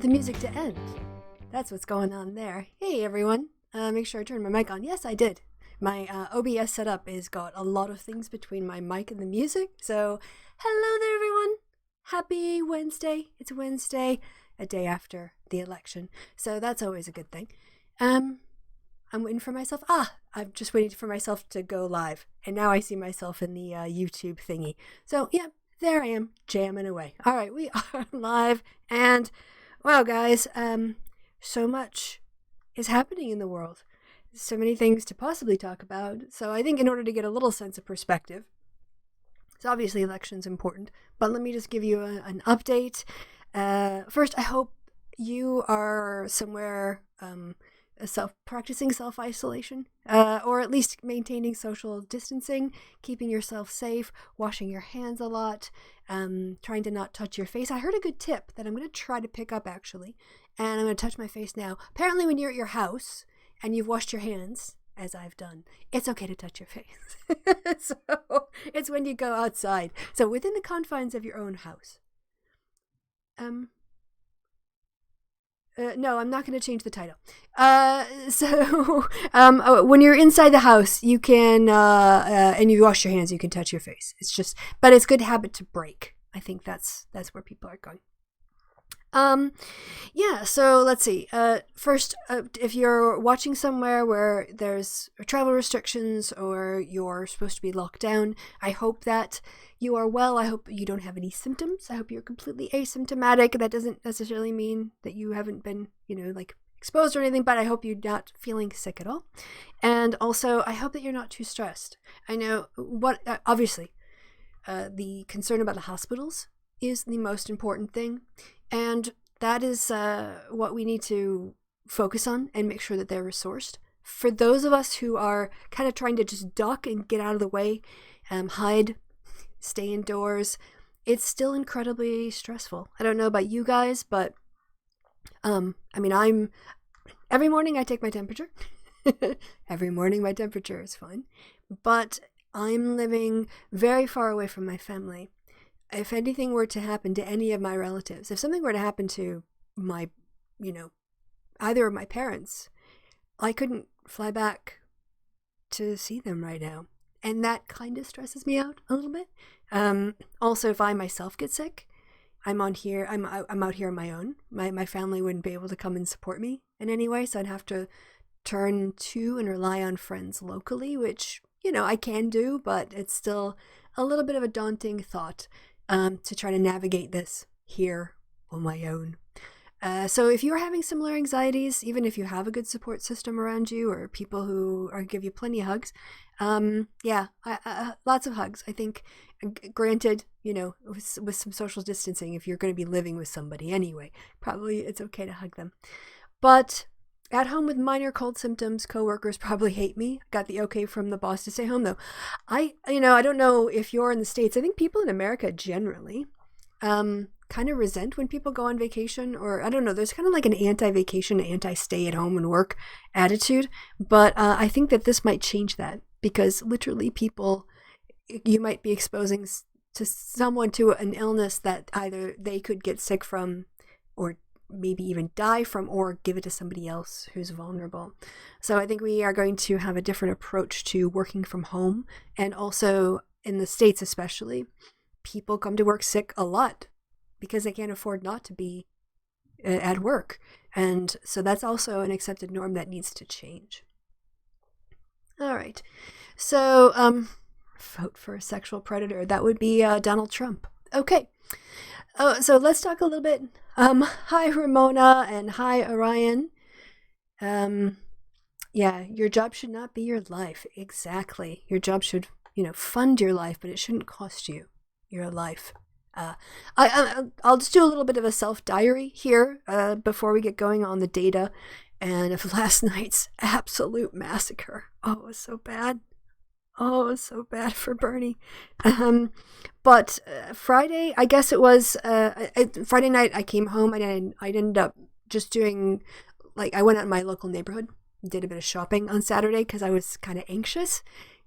the music to end. That's what's going on there. Hey everyone, make sure I turn my mic on. Yes, I did. My OBS setup has got a lot of things between my mic and the music. So, hello there everyone. Happy Wednesday. It's Wednesday, a day after the election. So that's always a good thing. I'm waiting for myself. I'm just waiting for myself to go live. And now I see myself in the YouTube thingy. So, yeah, there I am, jamming away. All right, we are live. And, wow, guys, so much is happening in the world. So many things to possibly talk about. So I think in order to get a little sense of perspective, so obviously election's important, but let me just give you an update. First, I hope you are somewhere practicing self-isolation, or at least maintaining social distancing, keeping yourself safe, washing your hands a lot, trying to not touch your face. I heard a good tip that I'm going to try to pick up actually, and I'm going to touch my face now. Apparently when you're at your house and you've washed your hands, as I've done, it's okay to touch your face. So it's when you go outside. So within the confines of your own house. No, I'm not going to change the title. When you're inside the house, you can, and you wash your hands, you can touch your face. It's just, but it's a good habit to break. I think that's where people are going. Yeah, so let's see. First, if you're watching somewhere where there's travel restrictions or you're supposed to be locked down, I hope that you are well. I hope you don't have any symptoms. I hope you're completely asymptomatic. That doesn't necessarily mean that you haven't been, exposed or anything, but I hope you're not feeling sick at all. And also, I hope that you're not too stressed. I know obviously, the concern about the hospitals is the most important thing. And that is what we need to focus on and make sure that they're resourced. For those of us who are kind of trying to just duck and get out of the way, hide, stay indoors, it's still incredibly stressful. I don't know about you guys, but every morning I take my temperature. Every morning my temperature is fine. But I'm living very far away from my family. If anything were to happen to any of my relatives, if something were to happen to my, either of my parents, I couldn't fly back to see them right now. And that kind of stresses me out a little bit. Also, if I myself get sick, I'm out here on my own. My family wouldn't be able to come and support me in any way, so I'd have to turn to and rely on friends locally, which, I can do, but it's still a little bit of a daunting thought. To try to navigate this here on my own. So if you're having similar anxieties, even if you have a good support system around you or people who give you plenty of hugs, lots of hugs. I think, granted, with some social distancing, if you're going to be living with somebody anyway, probably it's okay to hug them. But at home with minor cold symptoms, coworkers probably hate me. Got the okay from the boss to stay home, though. I don't know if you're in the States. I think people in America generally kind of resent when people go on vacation, or I don't know. There's kind of like an anti-vacation, anti-stay-at-home and work attitude. But I think that this might change that, because literally you might be exposing to someone to an illness that either they could get sick from or maybe even die from, or give it to somebody else who's vulnerable. So I think we are going to have a different approach to working from home. And also in the States especially, people come to work sick a lot because they can't afford not to be at work. And so that's also an accepted norm that needs to change. All right. So vote for a sexual predator. That would be Donald Trump. Okay. Oh, so let's talk a little bit. Hi, Ramona, and hi, Orion. Your job should not be your life. Exactly. Your job should, fund your life, but it shouldn't cost you your life. I'll just do a little bit of a self-diary here before we get going on the data and of last night's absolute massacre. Oh, it was so bad. Oh, it was so bad for Bernie. But Friday, I guess it was, Friday night I came home and I ended up just doing, I went out in my local neighborhood, did a bit of shopping on Saturday because I was kind of anxious.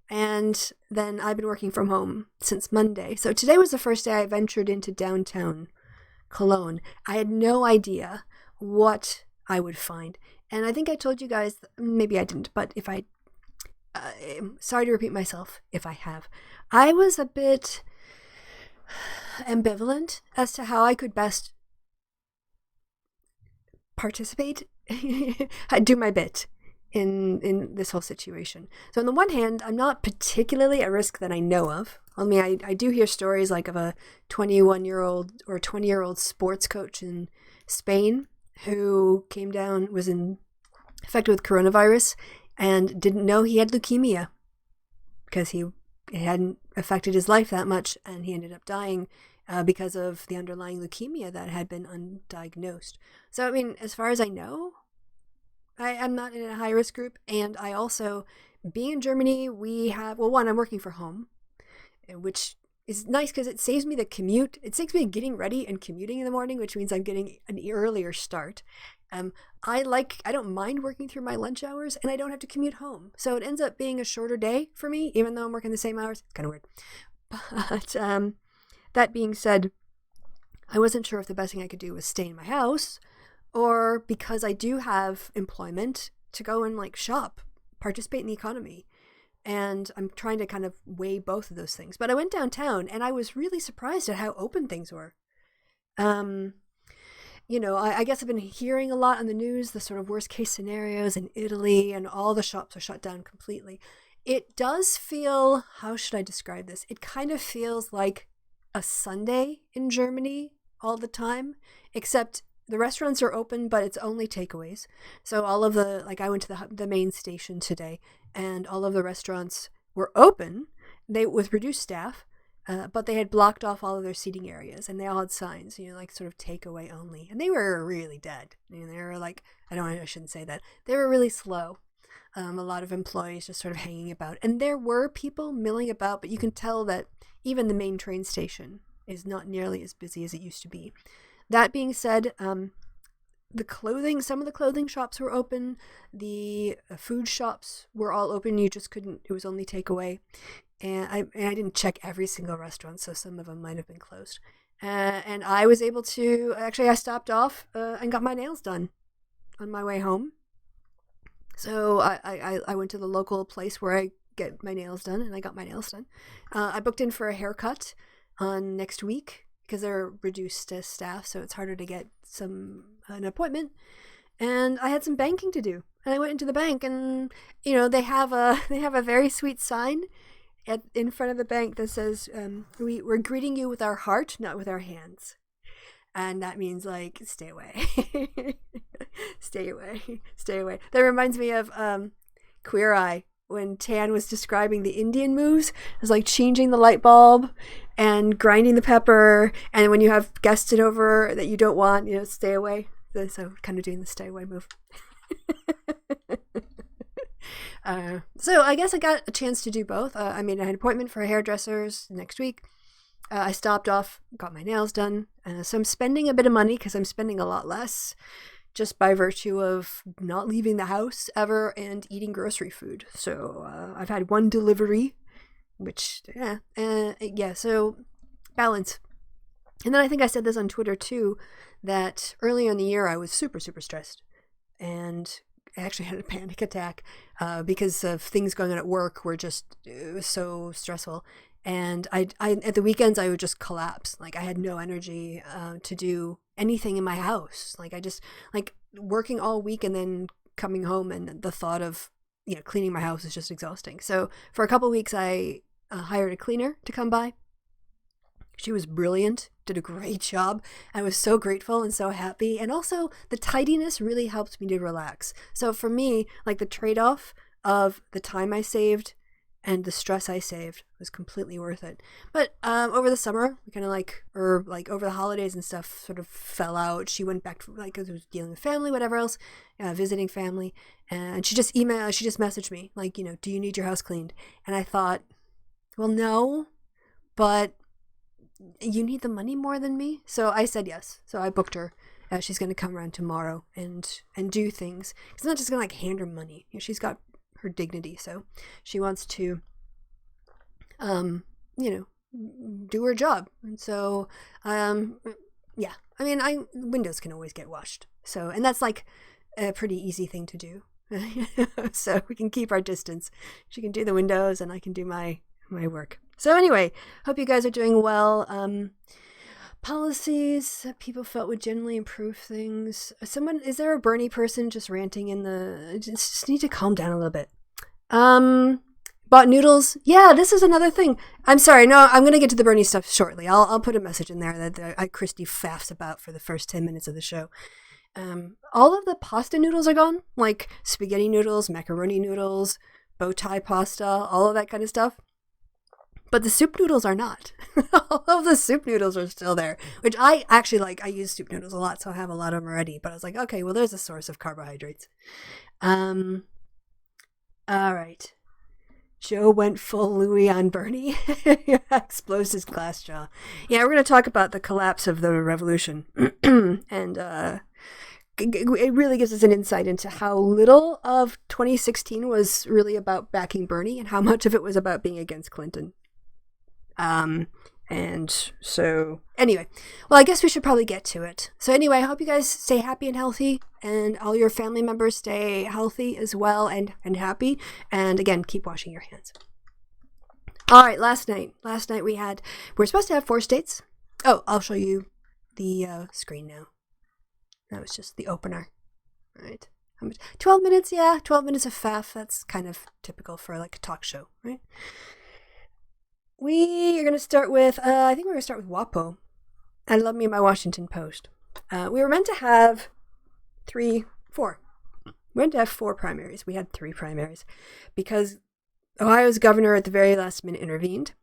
And then I've been working from home since Monday. So today was the first day I ventured into downtown Cologne. I had no idea what I would find. And I think I told you guys, maybe I didn't, but if I, sorry to repeat myself if I have, I was a bit ambivalent as to how I could best participate, do my bit in this whole situation. So on the one hand, I'm not particularly at risk that I know of. I mean, I do hear stories like of a 21-year-old or 20-year-old sports coach in Spain who came down, was infected with coronavirus and didn't know he had leukemia because it hadn't affected his life that much, and he ended up dying because of the underlying leukemia that had been undiagnosed. So, I mean, as far as I know, I'm not in a high-risk group, and I also, being in Germany, we have, well, one, I'm working from home, which is nice because it saves me the commute. It saves me getting ready and commuting in the morning, which means I'm getting an earlier start. I don't mind working through my lunch hours, and I don't have to commute home. So it ends up being a shorter day for me, even though I'm working the same hours. It's kind of weird. But that being said, I wasn't sure if the best thing I could do was stay in my house, or because I do have employment, to go and like shop, participate in the economy. And I'm trying to kind of weigh both of those things. But I went downtown and I was really surprised at how open things were. I guess I've been hearing a lot on the news, the sort of worst case scenarios in Italy, and all the shops are shut down completely. It does feel, how should I describe this? It kind of feels like a Sunday in Germany all the time, except the restaurants are open, but it's only takeaways. So all of I went to the main station today, and all of the restaurants were open, with reduced staff, but they had blocked off all of their seating areas, and they all had signs, like sort of takeaway only. And they were really dead. They were like, I shouldn't say that. They were really slow. A lot of employees just sort of hanging about. And there were people milling about, but you can tell that even the main train station is not nearly as busy as it used to be. That being said, some of the clothing shops were open. The food shops were all open. You just couldn't, it was only takeaway. And I didn't check every single restaurant, so some of them might have been closed. And I was able to, actually I stopped off and got my nails done on my way home. So I went to the local place where I get my nails done, and I got my nails done. I booked in for a haircut on next week because they're reduced staff, so it's harder to get an appointment. And I had some banking to do, and I went into the bank, and they have a very sweet sign in front of the bank that says, we're greeting you with our heart, not with our hands. And that means like, stay away. Stay away. That reminds me of Queer Eye, when Tan was describing the Indian moves. It was like changing the light bulb and grinding the pepper, and when you have guests over that you don't want, stay away. So kind of doing the stay away move. So I guess I got a chance to do both. I had an appointment for hairdressers next week. I stopped off, got my nails done. So I'm spending a bit of money because I'm spending a lot less just by virtue of not leaving the house ever and eating grocery food. So I've had one delivery, which, so balance. And then I think I said this on Twitter too, that early in the year I was super, super stressed. And I actually had a panic attack because of things going on at work it was so stressful. And I at the weekends I would just collapse. Like I had no energy to do anything in my house. Like I just working all week and then coming home, and the thought of cleaning my house is just exhausting. So for a couple of weeks I hired a cleaner to come by. She was brilliant, did a great job. I was so grateful and so happy. And also the tidiness really helped me to relax. So for me, like the trade-off of the time I saved and the stress I saved was completely worth it. But over the summer, we kind of over the holidays and stuff sort of fell out. She went back to because I was dealing with family, whatever else, visiting family. And she just messaged me like, do you need your house cleaned? And I thought, well, no, but you need the money more than me. So I said yes. So I booked her. She's going to come around tomorrow and do things. It's not just going to hand her money. She's got her dignity. So she wants to, do her job. And so, windows can always get washed. So, and that's like a pretty easy thing to do. So we can keep our distance. She can do the windows and I can do my work. So anyway, hope you guys are doing well. Policies that people felt would generally improve things. Is there a Bernie person just ranting in the, just need to calm down a little bit. Bought noodles. Yeah, this is another thing. I'm sorry. No, I'm going to get to the Bernie stuff shortly. I'll put a message in there that Christy faffs about for the first 10 minutes of the show. All of the pasta noodles are gone, like spaghetti noodles, macaroni noodles, bow tie pasta, all of that kind of stuff. But the soup noodles are not. All of the soup noodles are still there, which I actually like. I use soup noodles a lot, so I have a lot of them already. But I was like, okay, well, there's a source of carbohydrates. All right. Joe went full Louis on Bernie. Explodes his glass jaw. Yeah, we're going to talk about the collapse of the revolution. And it really gives us an insight into how little of 2016 was really about backing Bernie and how much of it was about being against Clinton. And so anyway, well, I guess we should probably get to it. So anyway, I hope you guys stay happy and healthy and all your family members stay healthy as well and happy. And again, keep washing your hands. All right. Last night we're supposed to have 4 states. Oh, I'll show you the screen now. That was just the opener. All right. How much? 12 minutes. Yeah. 12 minutes of faff. That's kind of typical for like a talk show, right? We are going to start with, I think we're going to start with WAPO. I love me my Washington Post. We were meant to have 4. We were meant to have 4 primaries. We had 3 primaries because Ohio's governor at the very last minute intervened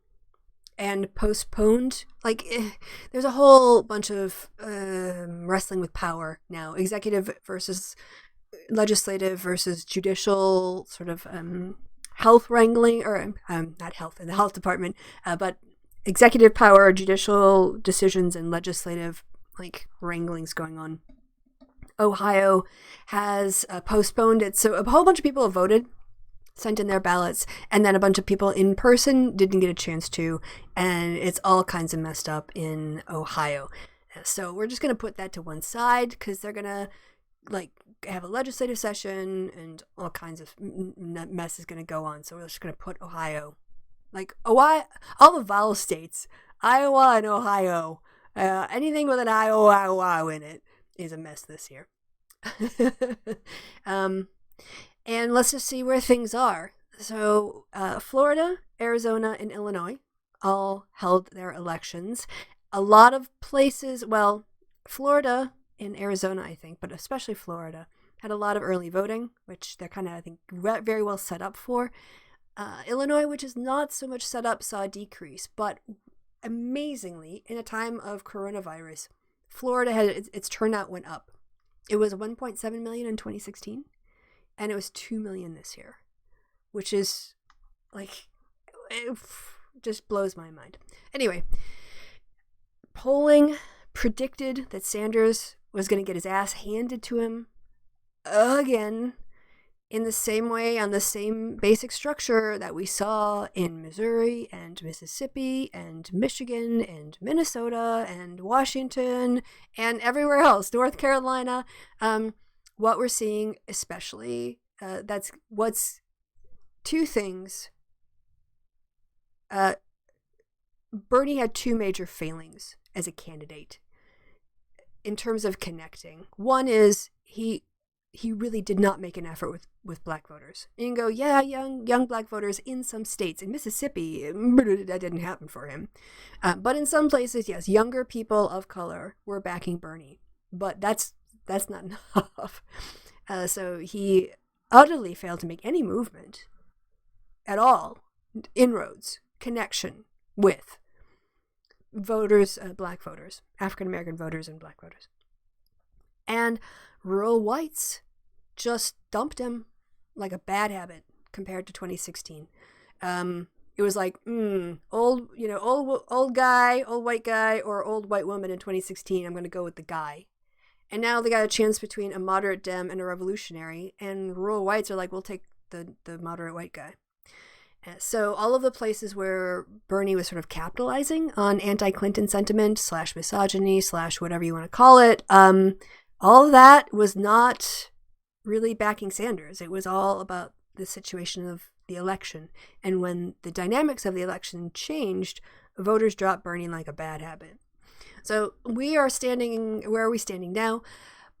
and postponed. There's a whole bunch of wrestling with power now. Executive versus legislative versus judicial sort of health wrangling, or not health in the health department, but executive power, judicial decisions, and legislative wranglings going on. Ohio has postponed it, so a whole bunch of people have voted, sent in their ballots, and then a bunch of people in person didn't get a chance to, and it's all kinds of messed up in Ohio. So we're just going to put that to one side because they're going to have a legislative session and all kinds of mess is going to go on. So we're just going to put Ohio, all the vowel states, Iowa and Ohio, anything with an Iowa in it is a mess this year. And let's just see where things are. So Florida, Arizona, and Illinois all held their elections. A lot of places, well, Florida and Arizona, I think, but especially Florida, had a lot of early voting, which they're kind of, I think, very well set up for. Illinois, which is not so much set up, saw a decrease. But amazingly, in a time of coronavirus, Florida had its turnout went up. It was 1.7 million in 2016, and it was 2 million this year, which is it just blows my mind. Anyway, polling predicted that Sanders was going to get his ass handed to him again in the same way, on the same basic structure that we saw in Missouri and Mississippi and Michigan and Minnesota and Washington and everywhere else, North Carolina. What we're seeing, especially, that's what's 2 things. Bernie had 2 major failings as a candidate in terms of connecting. One is he really did not make an effort with black voters. You can go, yeah, young black voters in some states. In Mississippi, that didn't happen for him. But in some places, yes, younger people of color were backing Bernie. But that's not enough. So he utterly failed to make any movement at all, inroads, connection with voters, black voters, African-American voters and black voters. And rural whites just dumped him like a bad habit compared to 2016. It was like, old white guy or old white woman in 2016. I'm going to go with the guy. And now they got a chance between a moderate Dem and a revolutionary, and rural whites are like, we'll take the moderate white guy. So all of the places where Bernie was sort of capitalizing on anti-Clinton sentiment / misogyny / whatever you want to call it, all of that was not really backing Sanders. It was all about the situation of the election. And when the dynamics of the election changed, voters dropped Bernie like a bad habit. So we are standing, where are we standing now?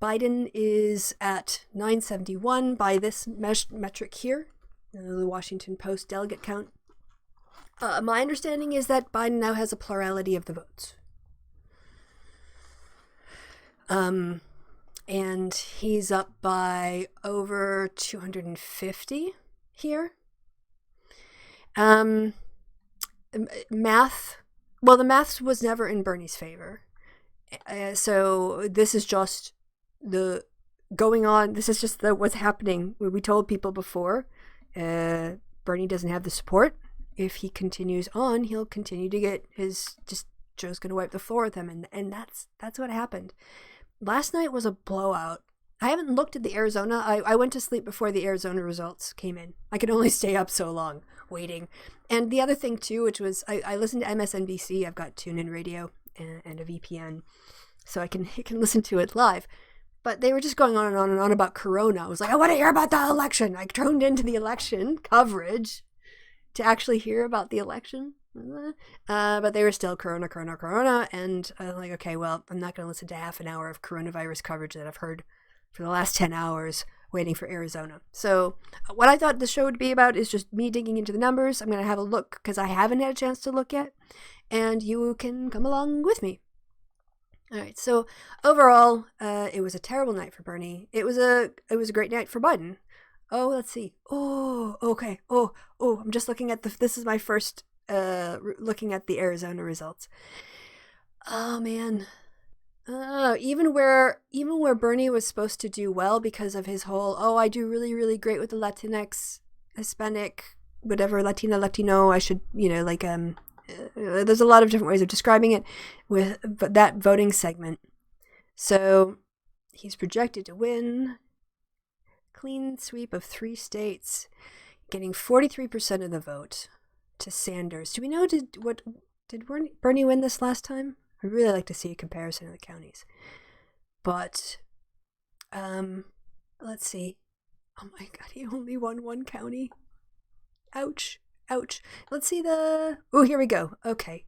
Biden is at 971 by this metric here, the Washington Post delegate count. My understanding is that Biden now has a plurality of the votes. And he's up by over 250 here. Math, well, the math was never in Bernie's favor. So this is just the going on. This is just what's happening. We told people before, Bernie doesn't have the support. If he continues on, he'll continue to get Joe's going to wipe the floor with him. And that's what happened. Last night was a blowout. I haven't looked at the Arizona. I went to sleep before the Arizona results came in. I could only stay up so long waiting. And the other thing too, which was I listened to MSNBC. I've got TuneIn Radio and a VPN, so I can listen to it live. But they were just going on and on and on about Corona. I was like, I want to hear about the election. I tuned into the election coverage to actually hear about the election. But they were still Corona. And I'm like, okay, well, I'm not going to listen to half an hour of coronavirus coverage that I've heard for the last 10 hours waiting for Arizona. So what I thought the show would be about is just me digging into the numbers. I'm going to have a look because I haven't had a chance to look yet. And you can come along with me. All right. So overall, it was a terrible night for Bernie. It was a great night for Biden. Oh, let's see. Oh, okay. Oh, I'm just looking at this is my first looking at the Arizona results. Oh man. Even where Bernie was supposed to do well because of his whole, I do really, really great with the Latinx, Hispanic, whatever, Latino, I should, there's a lot of different ways of describing it with that voting segment. So he's projected to win clean sweep of 3 states, getting 43% of the vote to Sanders. Do we know, did Bernie win this last time? I'd really like to see a comparison of the counties. But, let's see. Oh my god, he only won 1 county. Ouch. Let's see here we go. Okay.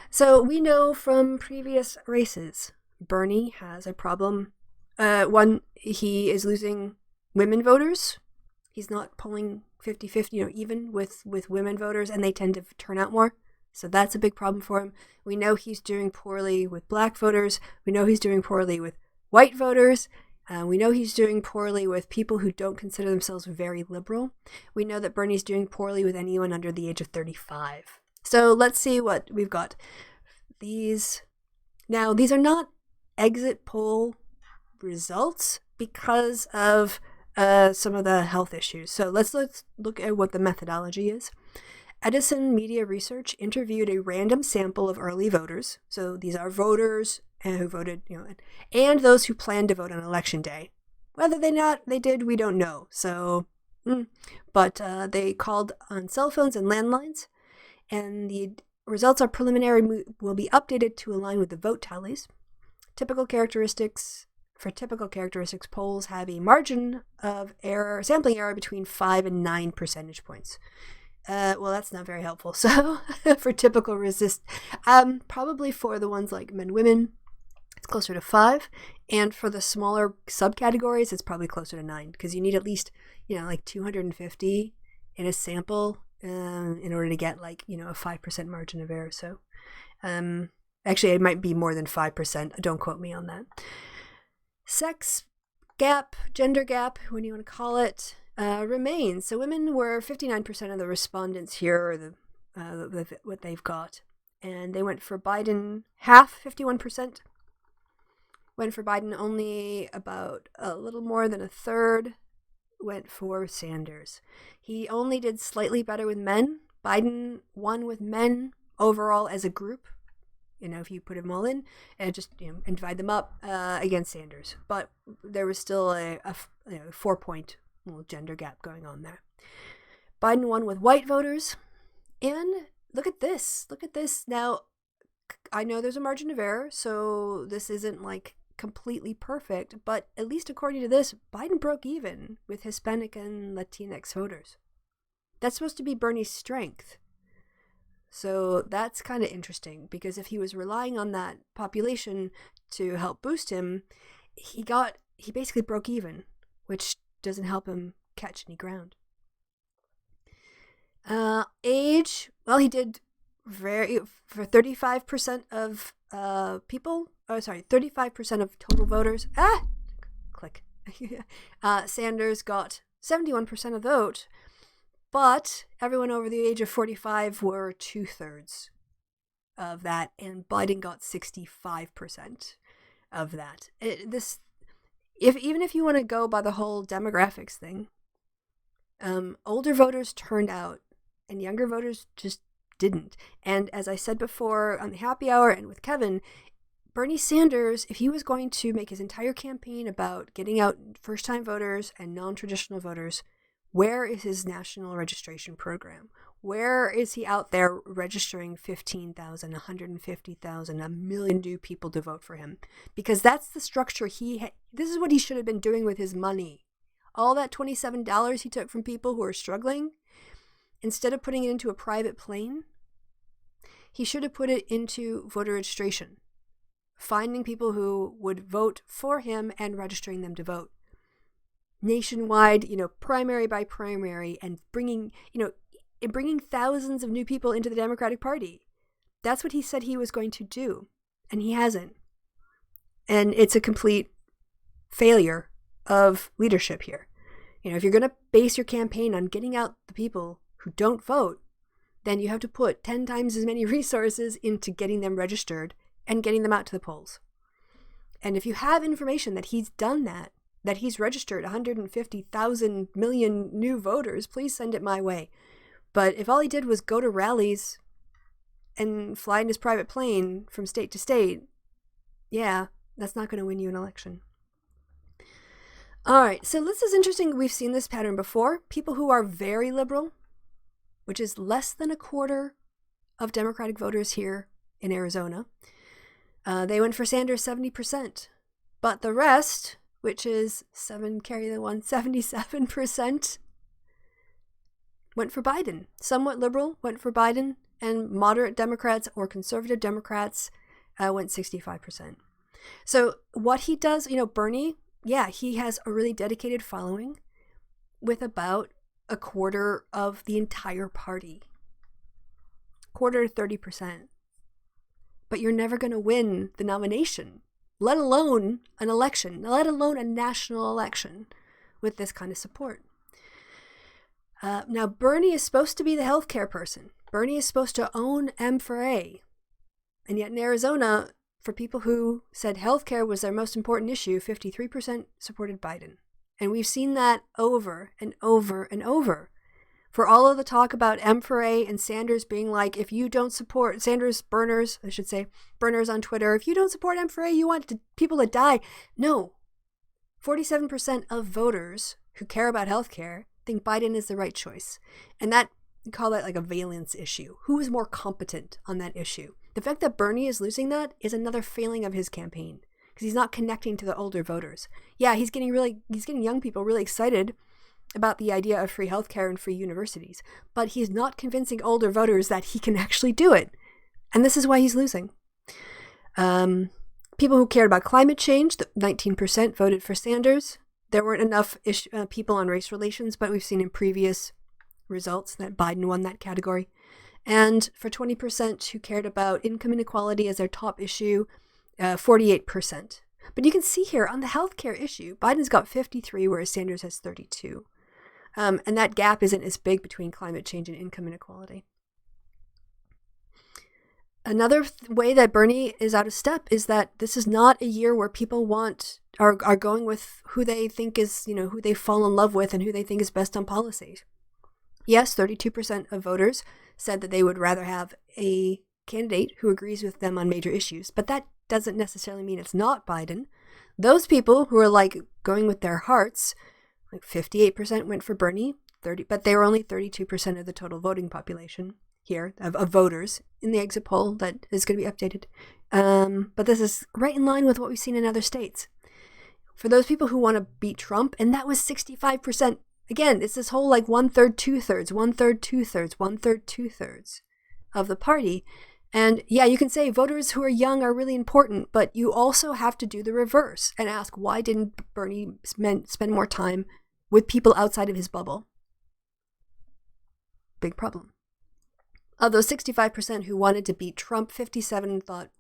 So we know from previous races, Bernie has a problem. One, he is losing women voters. He's not polling 50-50, even with women voters, and they tend to turn out more. So that's a big problem for him. We know he's doing poorly with black voters. We know he's doing poorly with white voters. We know he's doing poorly with people who don't consider themselves very liberal. We know that Bernie's doing poorly with anyone under the age of 35. So let's see what we've got. These are not exit poll results because of some of the health issues. So let's look at what the methodology is. Edison Media Research interviewed a random sample of early voters. So these are voters who voted, and those who plan to vote on election day. Whether they did, we don't know. So, but they called on cell phones and landlines, and the results are preliminary, will be updated to align with the vote tallies. Typical characteristics, polls have a margin of error, sampling error between 5 and 9 percentage points. Well, that's not very helpful. So for typical probably for the ones like men, women, it's closer to 5. And for the smaller subcategories, it's probably closer to 9 because you need at least, like 250 in a sample in order to get a 5% margin of error. So actually, it might be more than 5%. Don't quote me on that. Sex gap, gender gap, what do you want to call it? Remains. So women were 59% of the respondents here, or what they've got. And they went for Biden half, 51%. Went for Biden only about a little more than a third. Went for Sanders. He only did slightly better with men. Biden won with men overall as a group. If you put them all in and just, and divide them up against Sanders. But there was still a 4-point little gender gap going on there. Biden won with white voters. And look at this. Now, I know there's a margin of error, so this isn't completely perfect, but at least according to this, Biden broke even with Hispanic and Latinx voters. That's supposed to be Bernie's strength. So that's kind of interesting, because if he was relying on that population to help boost him, he basically broke even, which doesn't help him catch any ground. Age, well, he did for 35% of 35% of total voters. Click. Sanders got 71% of the vote, but everyone over the age of 45 were 2/3 of that, and Biden got 65% of that. Even if you want to go by the whole demographics thing, older voters turned out, and younger voters just didn't. And as I said before on the happy hour and with Kevin, Bernie Sanders, if he was going to make his entire campaign about getting out first-time voters and non-traditional voters, where is his national registration program? Where is he out there registering 15,000, 150,000, 1 million new people to vote for him? Because that's the structure this is what he should have been doing with his money. All that $27 he took from people who are struggling, instead of putting it into a private plane, he should have put it into voter registration, finding people who would vote for him and registering them to vote. Nationwide, primary by primary, and bringing thousands of new people into the Democratic Party. That's what he said he was going to do, and he hasn't. And it's a complete failure of leadership here. If you're going to base your campaign on getting out the people who don't vote, then you have to put 10 times as many resources into getting them registered and getting them out to the polls. And if you have information that he's done that he's registered 150,000 million new voters, please send it my way. But if all he did was go to rallies and fly in his private plane from state to state, yeah, that's not going to win you an election. All right, so this is interesting. We've seen this pattern before. People who are very liberal, which is less than a quarter of Democratic voters here in Arizona, they went for Sanders 70%. But the rest, which is 77%, went for Biden. Somewhat liberal went for Biden, and moderate Democrats or conservative Democrats went 65%. So what he does, Bernie, yeah, he has a really dedicated following with about a quarter of the entire party. Quarter to 30%. But you're never going to win the nomination, let alone an election, let alone a national election with this kind of support. Now, Bernie is supposed to be the healthcare person. Bernie is supposed to own M4A. And yet in Arizona, for people who said healthcare was their most important issue, 53% supported Biden. And we've seen that over and over and over. For all of the talk about M4A and Sanders being like, if you don't support Sanders burners on Twitter, if you don't support M4A, you want people to die. No. 47% of voters who care about healthcare think Biden is the right choice. And that, we call that like a valence issue. Who is more competent on that issue? The fact that Bernie is losing that is another failing of his campaign, because he's not connecting to the older voters. Yeah, he's getting young people really excited about the idea of free healthcare and free universities, but he's not convincing older voters that he can actually do it. And this is why he's losing. People who cared about climate change, 19% voted for Sanders. There weren't enough people on race relations, but we've seen in previous results that Biden won that category. And for 20% who cared about income inequality as their top issue, 48%. But you can see here on the healthcare issue, Biden's got 53, whereas Sanders has 32. And that gap isn't as big between climate change and income inequality. Another way that Bernie is out of step is that this is not a year where people are going with who they think is, who they fall in love with and who they think is best on policies. Yes, 32% of voters said that they would rather have a candidate who agrees with them on major issues, but that doesn't necessarily mean it's not Biden. Those people who are going with their hearts, 58% went for Bernie, but they were only 32% of the total voting population. here of voters in the exit poll that is going to be updated. But this is right in line with what we've seen in other states. For those people who want to beat Trump, and that was 65%. Again, it's this whole like 1/3, 2/3, 1/3, 2/3, 1/3, 2/3 of the party. And yeah, you can say voters who are young are really important, but you also have to do the reverse and ask, why didn't Bernie spend more time with people outside of his bubble? Big problem. Of those 65% who wanted to beat Trump, 57 thought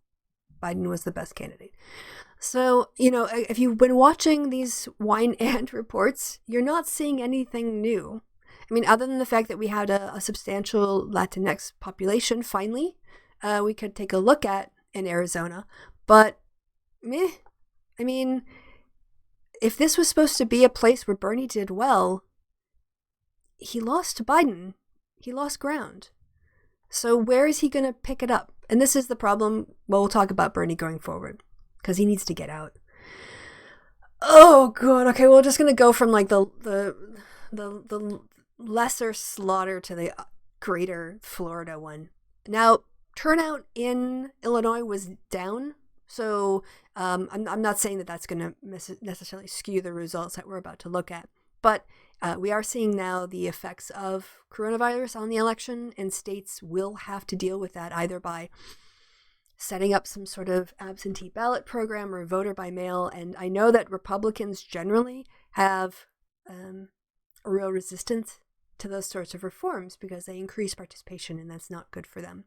Biden was the best candidate. So, if you've been watching these wine and reports, you're not seeing anything new. I mean, other than the fact that we had a substantial Latinx population, finally, we could take a look at in Arizona. But, meh. I mean, if this was supposed to be a place where Bernie did well, he lost to Biden. He lost ground. So where is he going to pick it up? And this is the problem. Well, we'll talk about Bernie going forward, because he needs to get out. Oh, God. Okay, we're just going to go from like the lesser slaughter to the greater Florida one. Now, turnout in Illinois was down. So I'm not saying that that's going to necessarily skew the results that we're about to look at. But we are seeing now the effects of coronavirus on the election, and states will have to deal with that either by setting up some sort of absentee ballot program or voter by mail. And I know that Republicans generally have a real resistance to those sorts of reforms because they increase participation, and that's not good for them.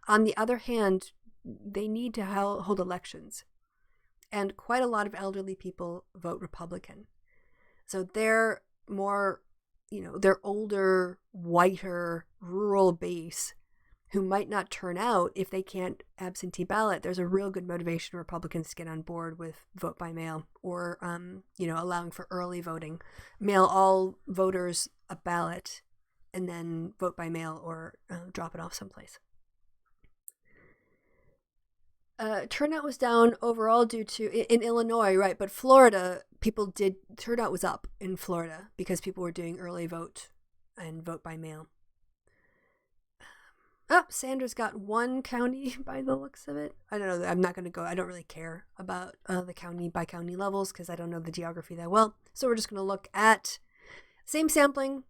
On the other hand, they need to hold elections, and quite a lot of elderly people vote Republican. So they're more, they're older, whiter, rural base who might not turn out if they can't absentee ballot. There's a real good motivation for Republicans to get on board with vote by mail or, allowing for early voting. Mail all voters a ballot and then vote by mail or drop it off someplace. Turnout was down overall due to, in Illinois, right? But Florida, turnout was up in Florida because people were doing early vote and vote by mail. Sanders got one county by the looks of it. I don't know. I'm not going to go. I don't really care about the county by county levels because I don't know the geography that well. So we're just going to look at same sampling,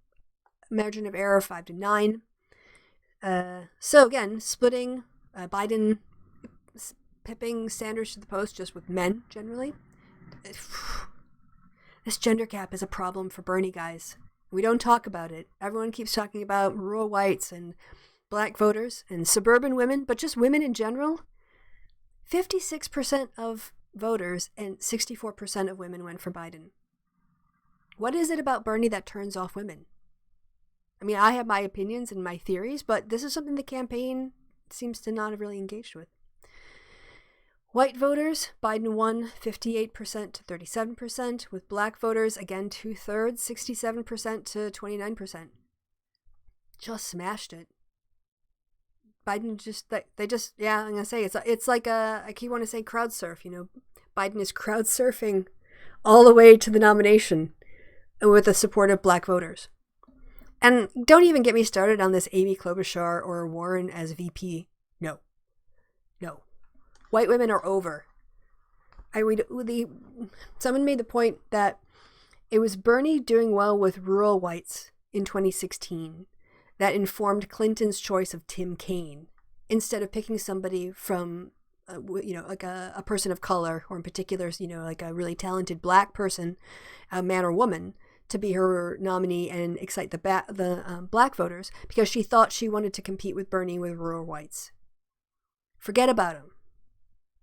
margin of error 5 to 9. So again, splitting Biden, pipping Sanders to the post just with men generally. This gender gap is a problem for Bernie, guys. We don't talk about it. Everyone keeps talking about rural whites and black voters and suburban women, but just women in general. 56% of voters and 64% of women went for Biden. What is it about Bernie that turns off women? I mean, I have my opinions and my theories, but this is something the campaign seems to not have really engaged with. White voters, Biden won 58% to 37%, with black voters, again 2/3, 67% to 29%. Just smashed it. Biden I'm going to say, it's like I keep wanting to say crowd surf, Biden is crowd surfing all the way to the nomination with the support of black voters. And don't even get me started on this Amy Klobuchar or Warren as VP. No. White women are over. Someone made the point that it was Bernie doing well with rural whites in 2016 that informed Clinton's choice of Tim Kaine instead of picking somebody from, like a person of color, or in particular, like a really talented black person, a man or woman, to be her nominee and excite the black voters because she thought she wanted to compete with Bernie with rural whites. Forget about him.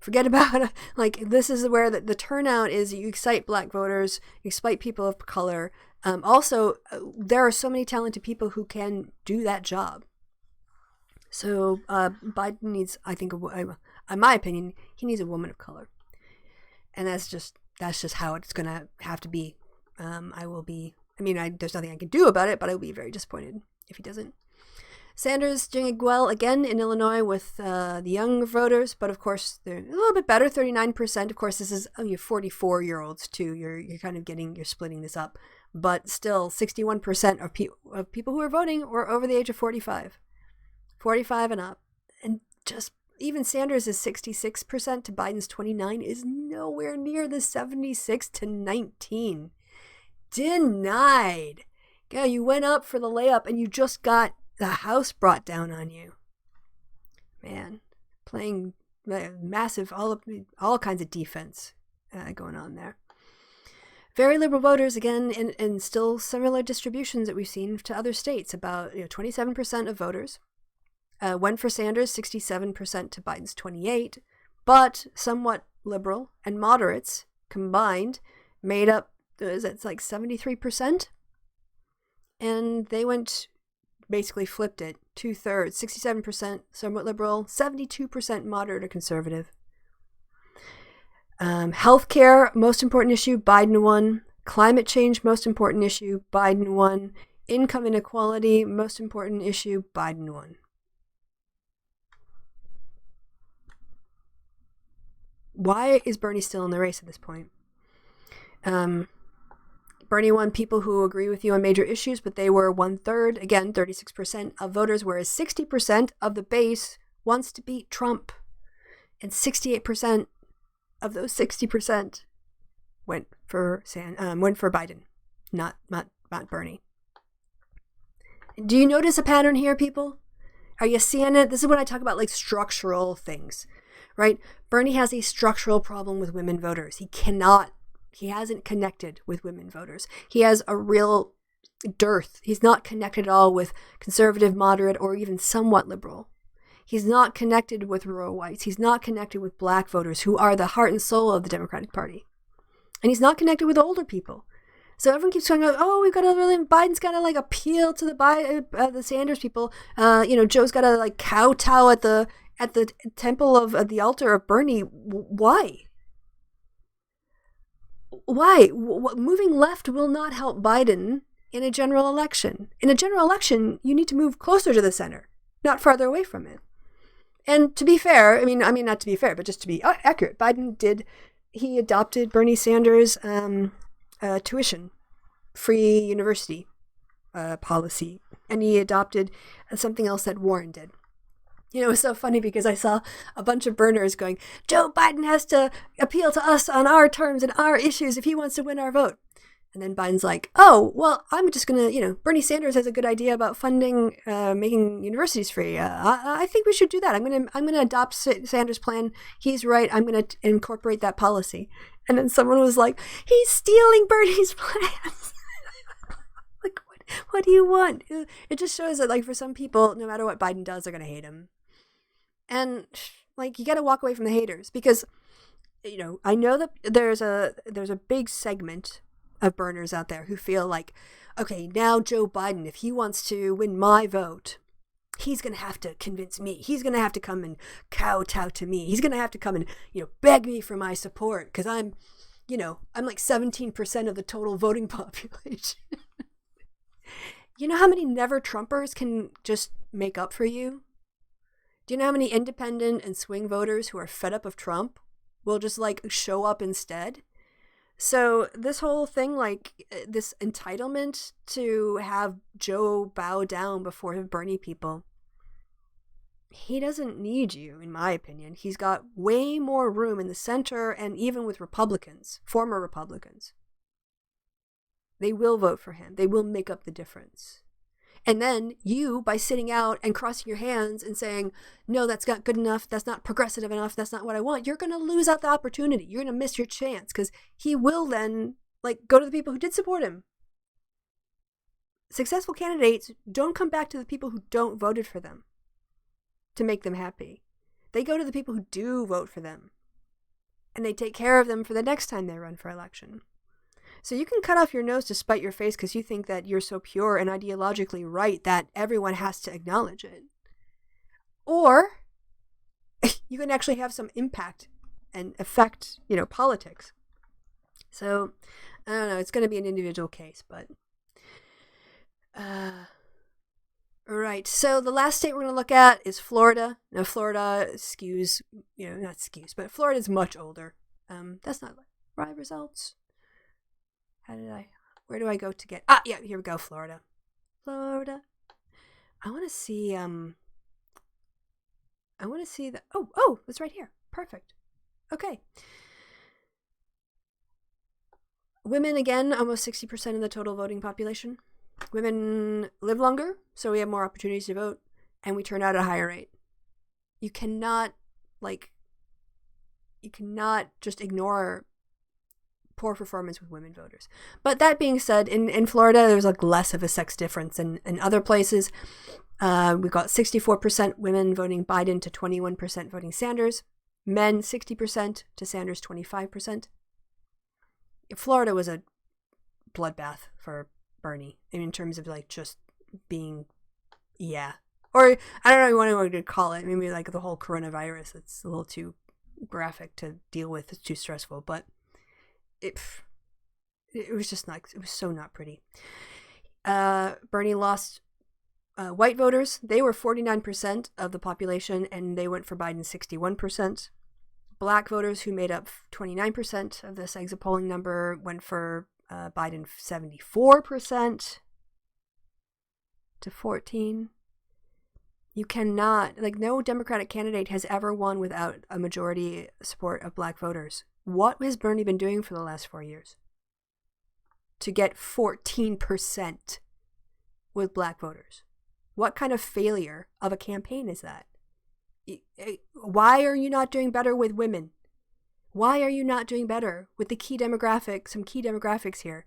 This is where the turnout is. You excite black voters, you excite people of color. Also, there are so many talented people who can do that job. So Biden needs, I think, in my opinion, he needs a woman of color. And that's just how it's going to have to be. There's nothing I can do about it, but I will be very disappointed if he doesn't. Sanders doing well again in Illinois with the young voters, but of course they're a little bit better, 39%. Of course, this is 44-year-olds too. You're kind of you're splitting this up, but still 61% of people who are voting were over the age of 45. 45 and up. And just even Sanders' 66% to Biden's 29% is nowhere near the 76 to 19. Denied. Yeah, you went up for the layup and you just got the house brought down on you. Man, playing massive, all kinds of defense going on there. Very liberal voters, again, and still similar distributions that we've seen to other states. About 27% of voters went for Sanders, 67% to Biden's 28%, but somewhat liberal and moderates combined made up, it's like 73%, and they went, basically flipped it, 2/3, 67% somewhat liberal, 72% moderate or conservative. Healthcare, most important issue, Biden won. Climate change, most important issue, Biden won. Income inequality, most important issue, Biden won. Why is Bernie still in the race at this point? Bernie won people who agree with you on major issues, but they were 1/3, again, 36% of voters, whereas 60% of the base wants to beat Trump. And 68% of those 60% went for Biden, not Bernie. Do you notice a pattern here, people? Are you seeing it? This is when I talk about like structural things, right? Bernie has a structural problem with women voters. He hasn't connected with women voters. He has a real dearth. He's not connected at all with conservative, moderate, or even somewhat liberal. He's not connected with rural whites. He's not connected with black voters, who are the heart and soul of the Democratic Party. And he's not connected with older people. So everyone keeps going, oh, we've got to really, Biden's got to like appeal to the Sanders people. Joe's got to like kowtow at the temple of the altar of Bernie. Why? Why? Moving left will not help Biden in a general election. In a general election, you need to move closer to the center, not farther away from it. And to be fair, I mean, not to be fair, but just to be accurate, he adopted Bernie Sanders' tuition-free university policy, and he adopted something else that Warren did. It was so funny because I saw a bunch of burners going, Joe Biden has to appeal to us on our terms and our issues if he wants to win our vote. And then Biden's like, oh, well, I'm just going to, Bernie Sanders has a good idea about funding, making universities free. I think we should do that. I'm going to adopt Sanders' plan. He's right. I'm going to incorporate that policy. And then someone was like, he's stealing Bernie's plans. Like, what do you want? It just shows that, like, for some people, no matter what Biden does, they're going to hate him. And, like, you got to walk away from the haters because, I know that there's a big segment of burners out there who feel like, okay, now Joe Biden, if he wants to win my vote, he's going to have to convince me. He's going to have to come and kowtow to me. He's going to have to come and, beg me for my support because I'm like 17% of the total voting population. You know how many never Trumpers can just make up for you? Do you know how many independent and swing voters who are fed up of Trump will just like show up instead? So this whole thing, like this entitlement to have Joe bow down before Bernie people, he doesn't need you, in my opinion. He's got way more room in the center and even with Republicans, former Republicans. They will vote for him. They will make up the difference. And then you, by sitting out and crossing your hands and saying, no, that's not good enough, that's not progressive enough, that's not what I want, you're going to lose out the opportunity. You're going to miss your chance because he will then go to the people who did support him. Successful candidates don't come back to the people who don't voted for them to make them happy. They go to the people who do vote for them. And they take care of them for the next time they run for election. So you can cut off your nose to spite your face because you think that you're so pure and ideologically right that everyone has to acknowledge it. Or you can actually have some impact and affect, politics. So, I don't know, it's going to be an individual case, but... Right, so the last state we're going to look at is Florida. Now, Florida skews, not skews, but Florida's much older. That's not live results. Where do I go to get, here we go, Florida. I want to see, I want to see that. Oh, it's right here. Perfect. Okay. Women, again, almost 60% of the total voting population. Women live longer, so we have more opportunities to vote, and we turn out at a higher rate. You cannot just ignore poor performance with women voters. But that being said, in Florida, there's like less of a sex difference than in other places. We've got 64% women voting Biden to 21% voting Sanders. Men, 60% to Sanders, 25%. Florida was a bloodbath for Bernie in terms of like just being, or I don't know what I want to call it. Maybe like the whole coronavirus. It's a little too graphic to deal with. It's too stressful, but it was just not. It was so not pretty. Bernie lost white voters. They were 49% of the population, and they went for Biden 61%. Black voters, who made up 29% of this exit polling number, went for Biden 74% to 14%. You cannot, no Democratic candidate has ever won without a majority support of black voters. What has Bernie been doing for the last 4 years to get 14% with black voters? What kind of failure of a campaign is that? Why are you not doing better with women? Why are you not doing better with some key demographics here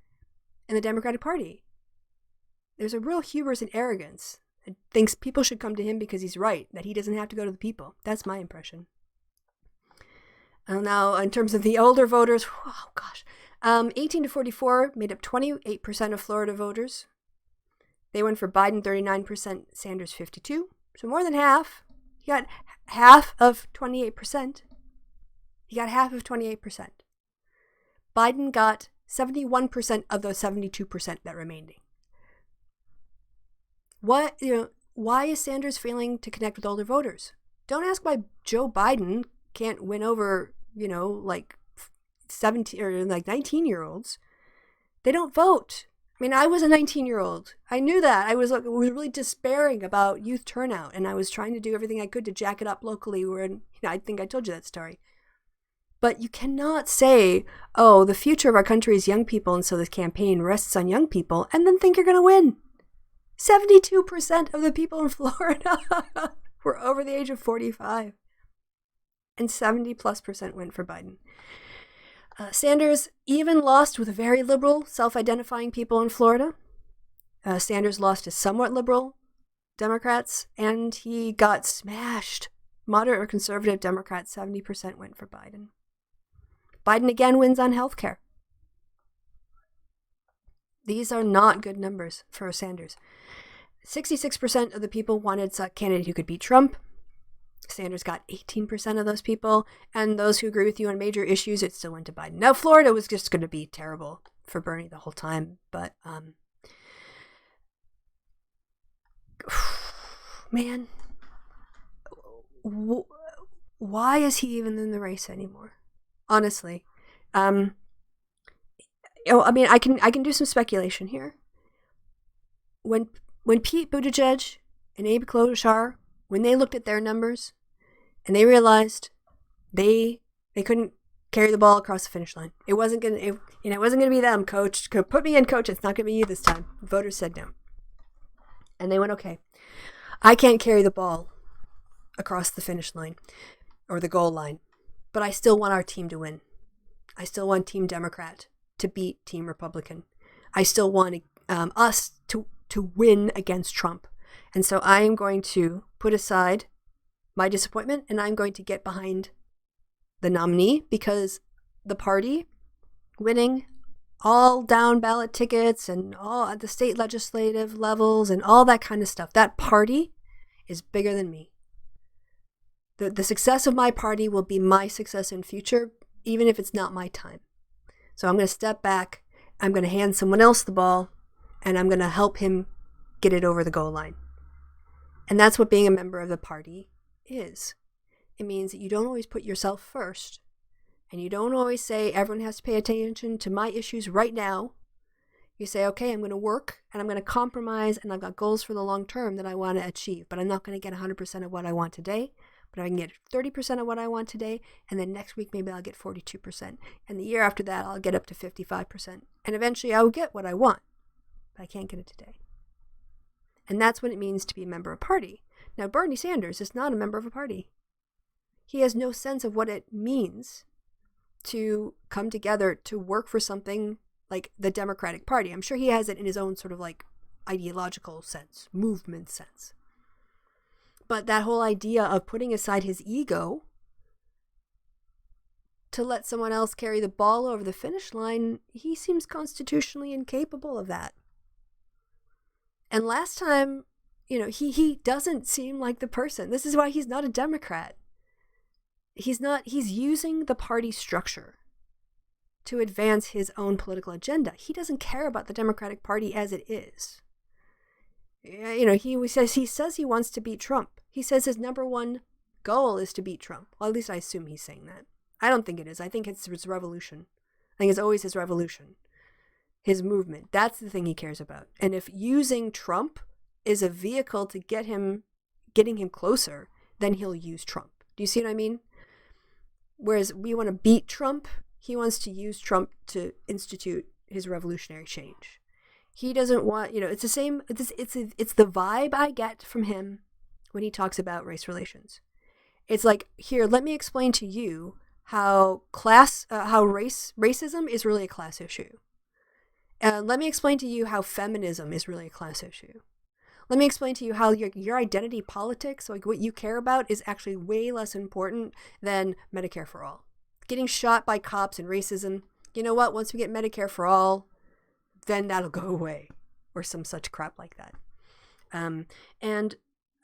in the Democratic Party? There's a real hubris and arrogance. It thinks people should come to him because he's right, that he doesn't have to go to the people. That's my impression. Now, in terms of the older voters, 18 to 44 made up 28% of Florida voters. They went for Biden 39%, Sanders 52%. So more than half. You got half of 28%. Biden got 71% of those 72% that remained. Why is Sanders failing to connect with older voters? Don't ask why Joe Biden can't win over, 17 or 19-year-olds. They don't vote. I mean, I was a 19-year-old. I knew that. I was really despairing about youth turnout, and I was trying to do everything I could to jack it up locally. I think I told you that story. But you cannot say, the future of our country is young people, and so this campaign rests on young people, and then think you're going to win. 72% of the people in Florida were over the age of 45. And 70+% went for Biden. Sanders even lost with very liberal, self-identifying people in Florida. Sanders lost to somewhat liberal Democrats, and he got smashed. Moderate or conservative Democrats, 70% went for Biden. Biden again wins on health care. These are not good numbers for Sanders. 66% of the people wanted a candidate who could beat Trump. Sanders got 18% of those people, and those who agree with you on major issues, it still went to Biden. Now, Florida was just going to be terrible for Bernie the whole time, but, man, why is he even in the race anymore? Honestly. I can do some speculation here. When Pete Buttigieg and Amy Klobuchar, when they looked at their numbers and they realized they couldn't carry the ball across the finish line, it wasn't going to be them, coach. Put me in, coach. It's not going to be you this time. Voters said no. And they went, okay, I can't carry the ball across the finish line or the goal line, but I still want our team to win. I still want Team Democrat to beat Team Republican. I still want us to win against Trump. And so I am going to put aside my disappointment, and I'm going to get behind the nominee, because the party winning all down ballot tickets and all at the state legislative levels and all that kind of stuff, that party is bigger than me. The success of my party will be my success in future, even if it's not my time. So I'm going to step back. I'm going to hand someone else the ball, and I'm going to help him get it over the goal line. And that's what being a member of the party is. It means that you don't always put yourself first, and you don't always say everyone has to pay attention to my issues right now. You say, okay, I'm going to work and I'm going to compromise, and I've got goals for the long term that I want to achieve, but I'm not going to get 100% of what I want today, But I can get 30% of what I want today, and then next week maybe I'll get 42%. And the year after that, I'll get up to 55%. And eventually I will get what I want, but I can't get it today. And that's what it means to be a member of a party. Now, Bernie Sanders is not a member of a party. He has no sense of what it means to come together to work for something like the Democratic Party. I'm sure he has it in his own sort of like ideological sense, movement sense. But that whole idea of putting aside his ego to let someone else carry the ball over the finish line, he seems constitutionally incapable of that. And last time, he doesn't seem like the person. This is why he's not a Democrat. He's using the party structure to advance his own political agenda. He doesn't care about the Democratic Party as it is. He says he wants to beat Trump. He says his number one goal is to beat Trump. Well, at least I assume he's saying that. I don't think it is. I think it's his revolution. I think it's always his revolution. His movement. That's the thing he cares about. And if using Trump is a vehicle to getting him closer, then he'll use Trump. Do you see what I mean? Whereas we want to beat Trump, he wants to use Trump to institute his revolutionary change. He doesn't want, it's the same, it's the vibe I get from him when he talks about race relations. It's like, here, let me explain to you how racism is really a class issue. And let me explain to you how feminism is really a class issue. Let me explain to you how your identity politics, like what you care about, is actually way less important than Medicare for all. Getting shot by cops and racism, you know what? Once we get Medicare for all, then that'll go away, or some such crap like that. And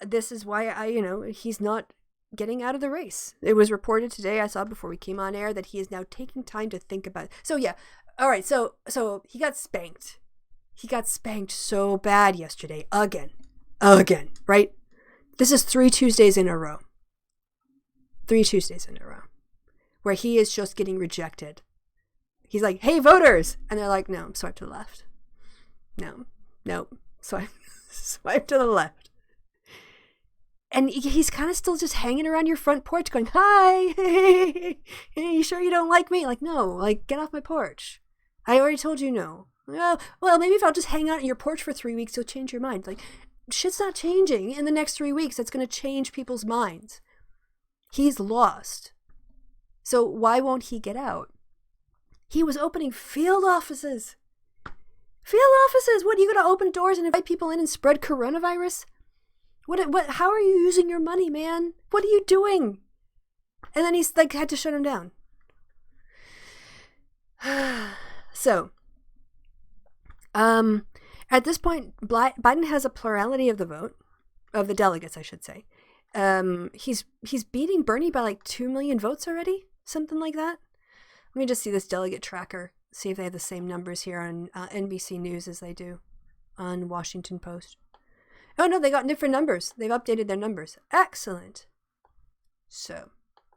this is why he's not getting out of the race. It was reported today, I saw before we came on air, that he is now taking time to think about it. So yeah, all right, so he got spanked. He got spanked so bad yesterday. Again, right? This is 3 Tuesdays in a row. 3 Tuesdays in a row. Where he is just getting rejected. He's like, hey, voters! And they're like, no, swipe to the left. No, swipe to the left. And he's kind of still just hanging around your front porch going, hi, hey, you sure you don't like me? Like, no, like, get off my porch. I already told you no. Well, maybe if I'll just hang out on your porch for 3 weeks, you'll change your mind. Like, shit's not changing in the next 3 weeks. That's going to change people's minds. He's lost. So why won't he get out? He was opening field offices. Field offices? What, are you going to open doors and invite people in and spread coronavirus? What, how are you using your money, man? What are you doing? And then he's like, had to shut him down. So, at this point, Biden has a plurality of the vote, of the delegates, I should say. He's beating Bernie by like 2 million votes already, something like that. Let me just see this delegate tracker, see if they have the same numbers here on NBC News as they do on Washington Post. Oh no, they got different numbers. They've updated their numbers. Excellent. So,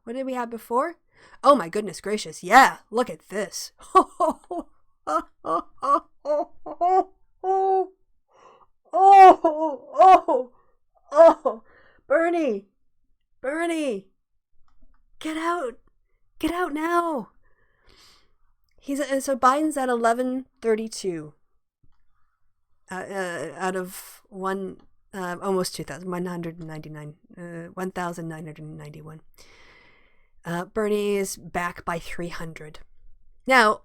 what did we have before? Oh my goodness gracious. Yeah, look at this. Bernie, get out now. So Biden's at 1132 out of almost 2,000, 1,991. Bernie is back by 300. Now,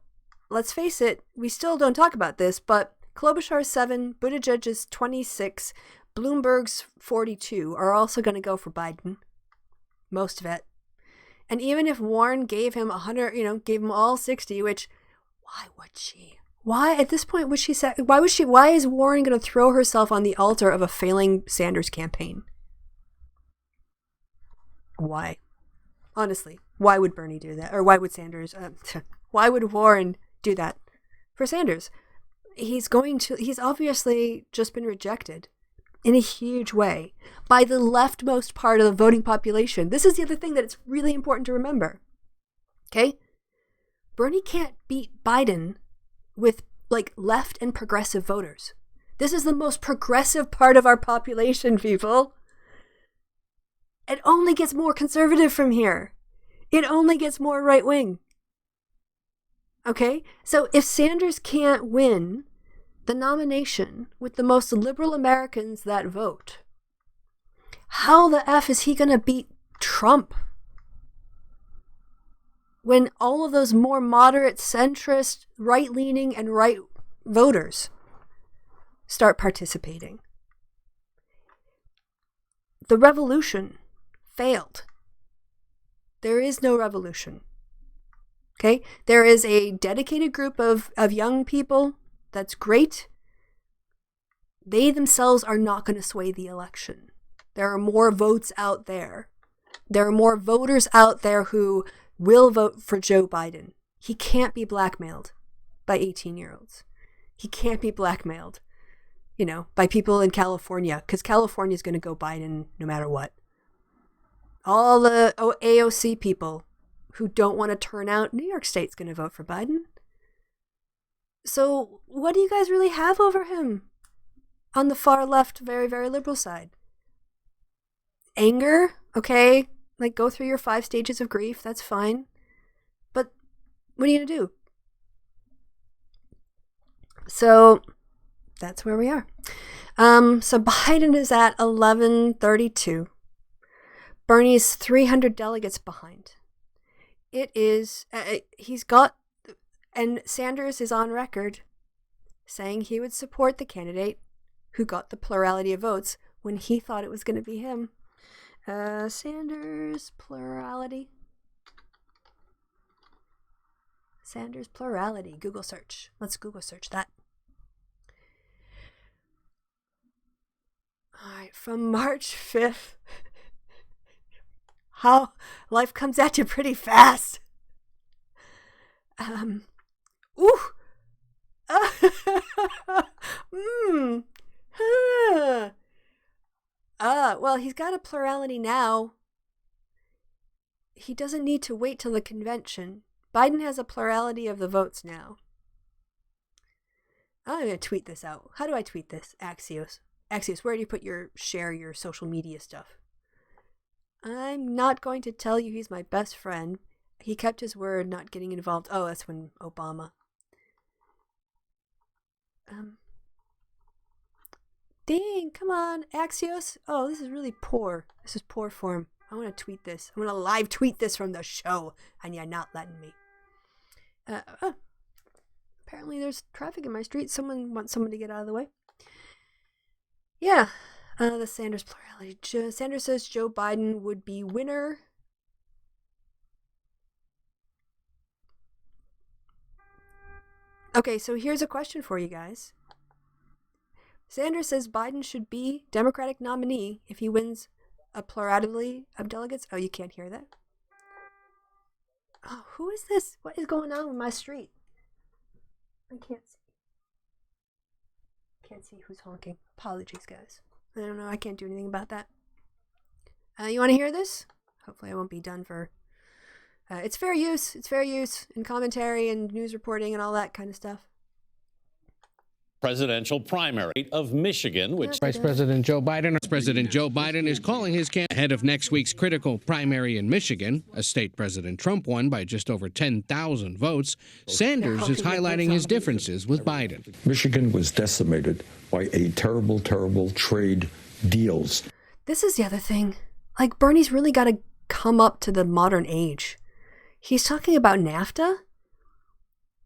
let's face it, we still don't talk about this, but Klobuchar's 7, Buttigieg's 26, Bloomberg's 42 are also going to go for Biden. Most of it. And even if Warren gave him 100, gave him all 60, which, why would she? Why, at this point, would she say, why is Warren going to throw herself on the altar of a failing Sanders campaign? Why? Honestly, why would Bernie do that? Or why would why would Warren do that for Sanders? He's obviously just been rejected in a huge way by the leftmost part of the voting population. This is the other thing that it's really important to remember. Okay? Bernie can't beat Biden with like left and progressive voters. This is the most progressive part of our population, people. It only gets more conservative from here. It only gets more right wing. Okay? So if Sanders can't win the nomination with the most liberal Americans that vote, how the F is he going to beat Trump? When all of those more moderate, centrist, right-leaning, and right voters start participating. The revolution failed. There is no revolution. Okay? There is a dedicated group of young people. That's great. They themselves are not going to sway the election. There are more votes out there. There are more voters out there who will vote for Joe Biden. He can't be blackmailed by 18-year-olds. He can't be blackmailed, by people in California, because California is going to go Biden no matter what. All the AOC people who don't want to turn out, New York State's going to vote for Biden. So what do you guys really have over him on the far left, very, very liberal side? Anger? Okay. Like, go through your 5 stages of grief. That's fine. But what are you going to do? So that's where we are. So Biden is at 1132. Bernie's 300 delegates behind. It is, and Sanders is on record saying he would support the candidate who got the plurality of votes when he thought it was going to be him. Sanders plurality. Sanders plurality. Google search. Let's Google search that. All right, from March 5th. How life comes at you pretty fast. Ooh. Well, he's got a plurality now. He doesn't need to wait till the convention. Biden has a plurality of the votes now. I'm going to tweet this out. How do I tweet this? Axios, where do you share your social media stuff? I'm not going to tell you he's my best friend. He kept his word, not getting involved. Oh, that's when Obama. Dang, come on, Axios. Oh, this is really poor. This is poor form. I want to tweet this. I'm going to live tweet this from the show, and you're not letting me. Apparently there's traffic in my street. Someone wants someone to get out of the way. Yeah, the Sanders plurality. Sanders says Joe Biden would be winner. Okay, so here's a question for you guys. Sanders says Biden should be Democratic nominee if he wins a plurality of delegates. Oh, you can't hear that? Oh, who is this? What is going on with my street? I can't see. Can't see who's honking. Apologies, guys. I don't know. I can't do anything about that. You want to hear this? Hopefully I won't be done for... It's fair use. It's fair use in commentary and news reporting and all that kind of stuff. Presidential primary of Michigan, which Vice President Joe Biden is calling his campaign ahead of next week's critical primary in Michigan, a state President Trump won by just over 10,000 votes. Sanders is highlighting his differences with Biden. Michigan was decimated by a terrible, terrible trade deals. This is the other thing. Like, Bernie's really got to come up to the modern age. He's talking about NAFTA.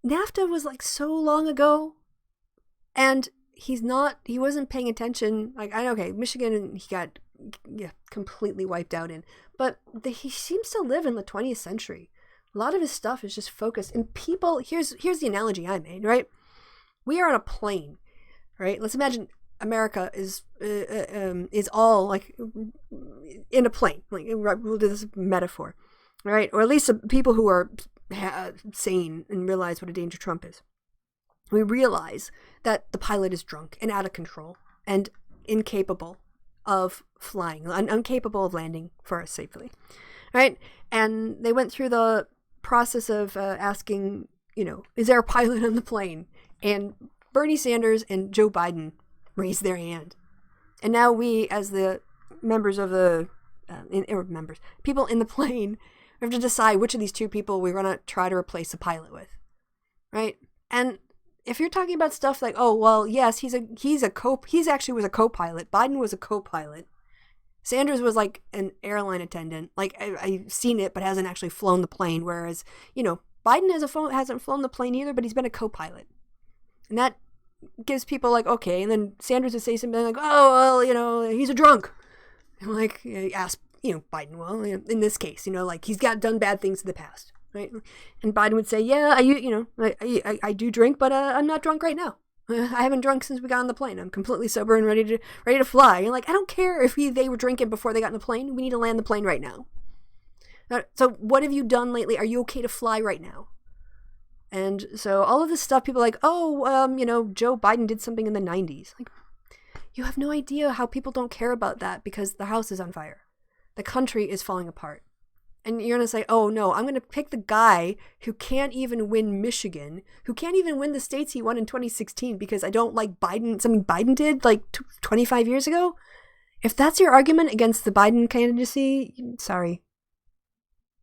NAFTA was like so long ago. And he wasn't paying attention. Like, okay, Michigan, he got completely wiped out in. But he seems to live in the 20th century. A lot of his stuff is just focused. And people, here's the analogy I made, right? We are on a plane, right? Let's imagine America is all like in a plane. Like, we'll do this metaphor, right? Or at least people who are sane and realize what a danger Trump is. We realize that the pilot is drunk and out of control and incapable of flying, incapable of landing for us safely, right? And they went through the process of asking, is there a pilot on the plane? And Bernie Sanders and Joe Biden raised their hand. And now we, as the members of the or members, people in the plane. We have to decide which of these two people we're going to try to replace the pilot with, right? And if you're talking about stuff like, oh, well, yes, he actually was a co-pilot. Biden was a co-pilot. Sanders was like an airline attendant. Like, I've seen it, but hasn't actually flown the plane. Whereas, Biden hasn't flown the plane either, but he's been a co-pilot. And that gives people like, okay. And then Sanders would say something like, oh, well, he's a drunk. And like, ask, Biden, well, in this case, like he's done bad things in the past, right? And Biden would say, yeah, I do drink, but I'm not drunk right now. I haven't drunk since we got on the plane. I'm completely sober and ready to fly. And like, I don't care if they were drinking before they got on the plane. We need to land the plane right now. So what have you done lately? Are you okay to fly right now? And so all of this stuff, people are like, oh, Joe Biden did something in the 90s. Like, you have no idea how people don't care about that because the house is on fire. The country is falling apart. And you're going to say, oh, no, I'm going to pick the guy who can't even win Michigan, who can't even win the states he won in 2016 because I don't like Biden, something Biden did like 25 years ago. If that's your argument against the Biden candidacy, sorry.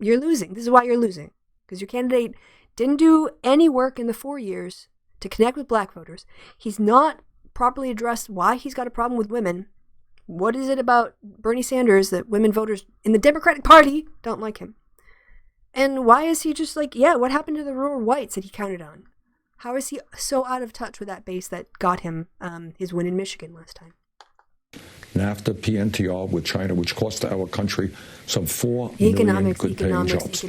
You're losing. This is why you're losing. Because your candidate didn't do any work in the 4 years to connect with black voters. He's not properly addressed why he's got a problem with women. What is it about Bernie Sanders that women voters in the Democratic Party don't like him? And why is he just like, what happened to the rural whites that he counted on? How is he so out of touch with that base that got him his win in Michigan last time? NAFTA, PNTR with China, which cost our country some 4 million good-paying jobs.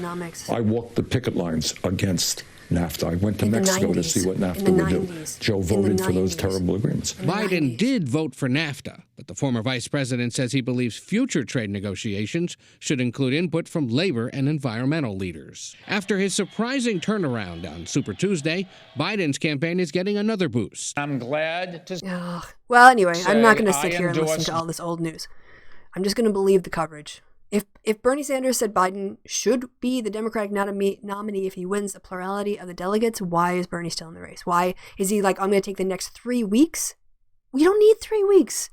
I walked the picket lines against NAFTA. I went to Mexico to see what NAFTA would do. Joe voted for those terrible agreements. Biden did vote for NAFTA, but the former vice president says he believes future trade negotiations should include input from labor and environmental leaders. After his surprising turnaround on Super Tuesday, Biden's campaign is getting another boost. I'm glad to Well, anyway, I'm not going to sit here and listen to all this old news. I'm just going to believe the coverage. If Bernie Sanders said Biden should be the Democratic nominee if he wins a plurality of the delegates, why is Bernie still in the race? Why is he like, I'm going to take the next 3 weeks? We don't need 3 weeks.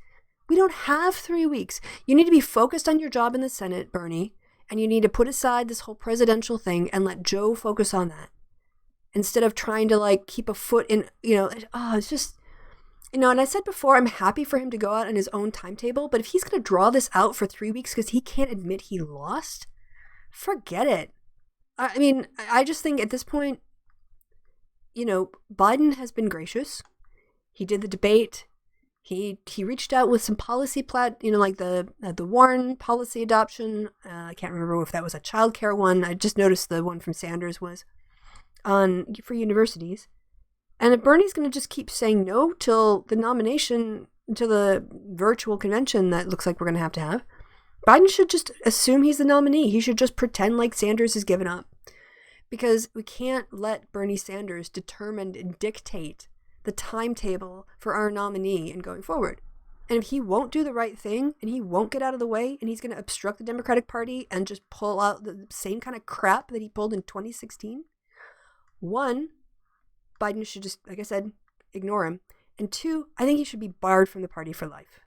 We don't have 3 weeks. You need to be focused on your job in the Senate, Bernie, and you need to put aside this whole presidential thing and let Joe focus on that. Instead of trying to like keep a foot in, it's just... and I said before, I'm happy for him to go out on his own timetable, but if he's going to draw this out for 3 weeks because he can't admit he lost, forget it. I mean, I just think at this point, Biden has been gracious. He did the debate. He reached out with some policy like the Warren policy adoption. I can't remember if that was a childcare one. I just noticed the one from Sanders was for universities. And if Bernie's going to just keep saying no till the nomination, to the virtual convention that looks like we're going to have, Biden should just assume he's the nominee. He should just pretend like Sanders has given up. Because we can't let Bernie Sanders determine and dictate the timetable for our nominee and going forward. And if he won't do the right thing and he won't get out of the way and he's going to obstruct the Democratic Party and just pull out the same kind of crap that he pulled in 2016, one, Biden should just, like I said, ignore him. And two, I think he should be barred from the party for life.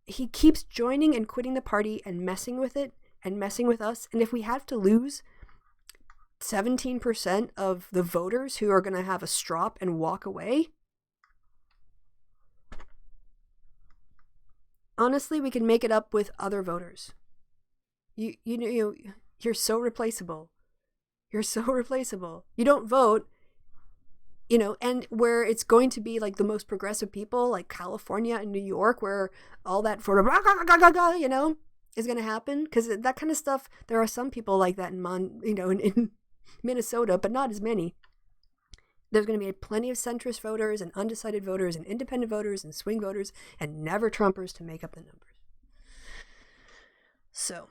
He keeps joining and quitting the party and messing with it and messing with us. And if we have to lose 17% of the voters who are going to have a strop and walk away, honestly, we can make it up with other voters. You're so replaceable. You're so replaceable. You don't vote. And where it's going to be like the most progressive people, like California and New York, where all that sort of, is going to happen. Because that kind of stuff, there are some people like that in Minnesota, but not as many. There's going to be plenty of centrist voters and undecided voters and independent voters and swing voters and never Trumpers to make up the numbers. So,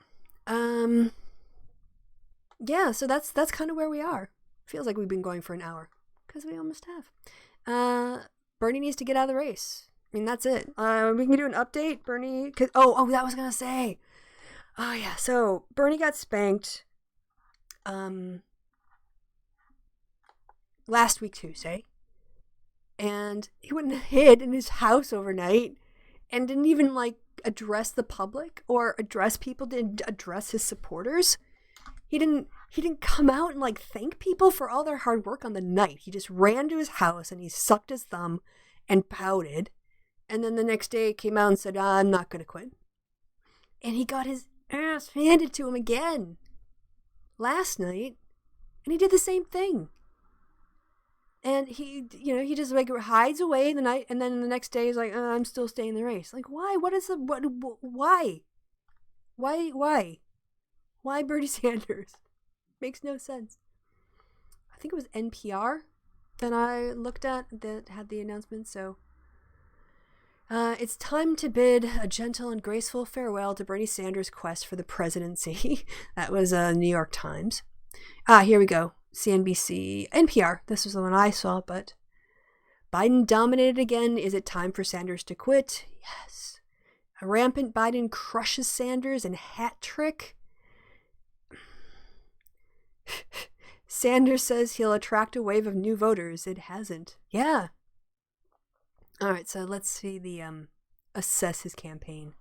so that's kind of where we are. Feels like we've been going for an hour. Because we almost have. Bernie needs to get out of the race. I mean, that's it. We can do an update. Bernie... that was I going to say. Oh, yeah. So, Bernie got spanked last week, Tuesday. And he went and hid in his house overnight and didn't even, address the public or address people, didn't address his supporters. He didn't come out and like thank people for all their hard work on the night. He just ran to his house and he sucked his thumb and pouted. And then the next day came out and said, I'm not going to quit. And he got his ass handed to him again last night. And he did the same thing. And he just like hides away the night. And then the next day he's like, I'm still staying in the race. Like, why? Why? Why Bernie Sanders? Makes no sense. I think it was NPR that I looked at that had the announcement. So it's time to bid a gentle and graceful farewell to Bernie Sanders' quest for the presidency. That was New York Times. Here we go. CNBC, NPR. This was the one I saw, but Biden dominated again. Is it time for Sanders to quit? Yes. A rampant Biden crushes Sanders in hat trick. Sanders says he'll attract a wave of new voters. It hasn't. Yeah. All right, so let's see the assess his campaign.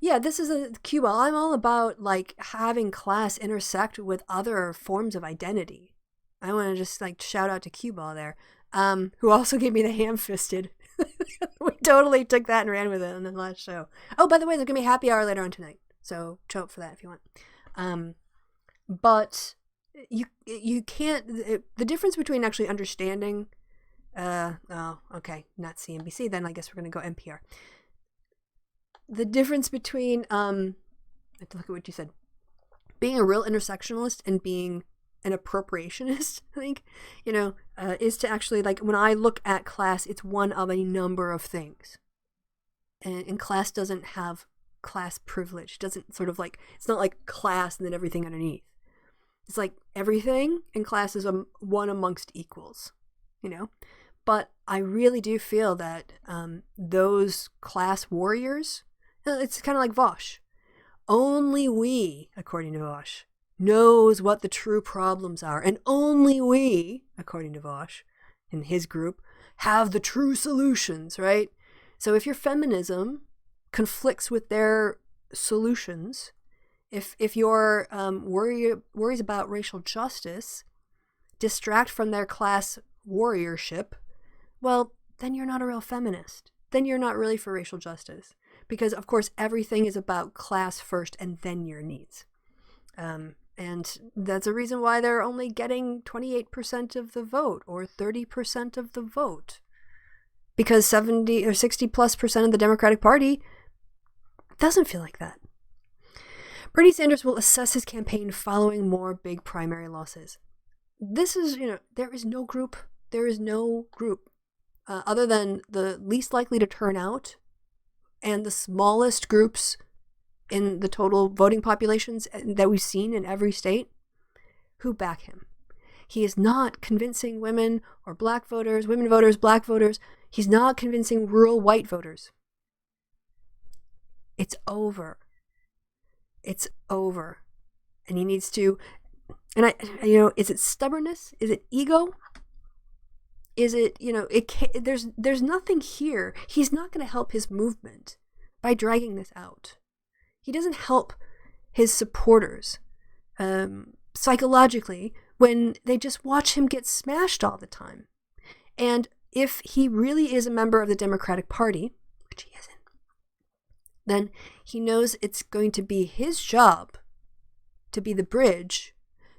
Yeah, this is a Cuba. I'm all about like having class intersect with other forms of identity. I want to just like shout out to Cuba there, who also gave me the ham-fisted. We totally took that and ran with it on the last show. Oh, by the way, there's gonna be a happy hour later on tonight, so show up for that if you want. But you can't. The difference between actually understanding. Okay, not CNBC. Then I guess we're gonna go NPR. The difference between I have to look at what you said. Being a real intersectionalist and being an appropriationist, I think, is to actually, like, when I look at class, it's one of a number of things. And class doesn't have class privilege. It doesn't sort of like, it's not like class and then everything underneath. It's like everything in class is one amongst equals, But I really do feel that those class warriors, it's kind of like Vosh. Only we, according to Vosh, knows what the true problems are. And only we, according to Vosh, and his group, have the true solutions, right? So if your feminism conflicts with their solutions, if your worries about racial justice distract from their class warriorship, well, then you're not a real feminist. Then you're not really for racial justice. Because, of course, everything is about class first and then your needs. And that's a reason why they're only getting 28% of the vote or 30% of the vote. Because 70 or 60+% of the Democratic Party doesn't feel like that. Bernie Sanders will assess his campaign following more big primary losses. This is, there is no group other than the least likely to turn out and the smallest groups in the total voting populations that we've seen in every state who back him. He is not convincing women or black voters, women voters, black voters. He's not convincing rural white voters. It's over. It's over. And he needs to, and is it stubbornness? Is it ego? Is it, there's nothing here. He's not going to help his movement by dragging this out. He doesn't help his supporters psychologically when they just watch him get smashed all the time. And if he really is a member of the Democratic Party, which he isn't, then he knows it's going to be his job to be the bridge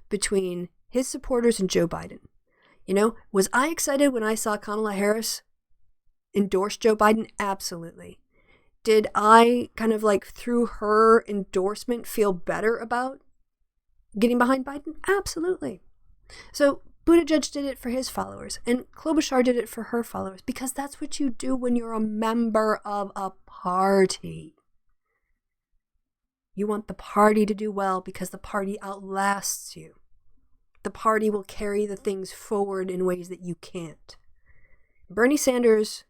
between his supporters and Joe Biden. Was I excited when I saw Kamala Harris endorse Joe Biden? Absolutely. Did I kind of like through her endorsement feel better about getting behind Biden? Absolutely. So Buttigieg did it for his followers and Klobuchar did it for her followers because that's what you do when you're a member of a party. You want the party to do well because the party outlasts you. The party will carry the things forward in ways that you can't. Bernie Sanders,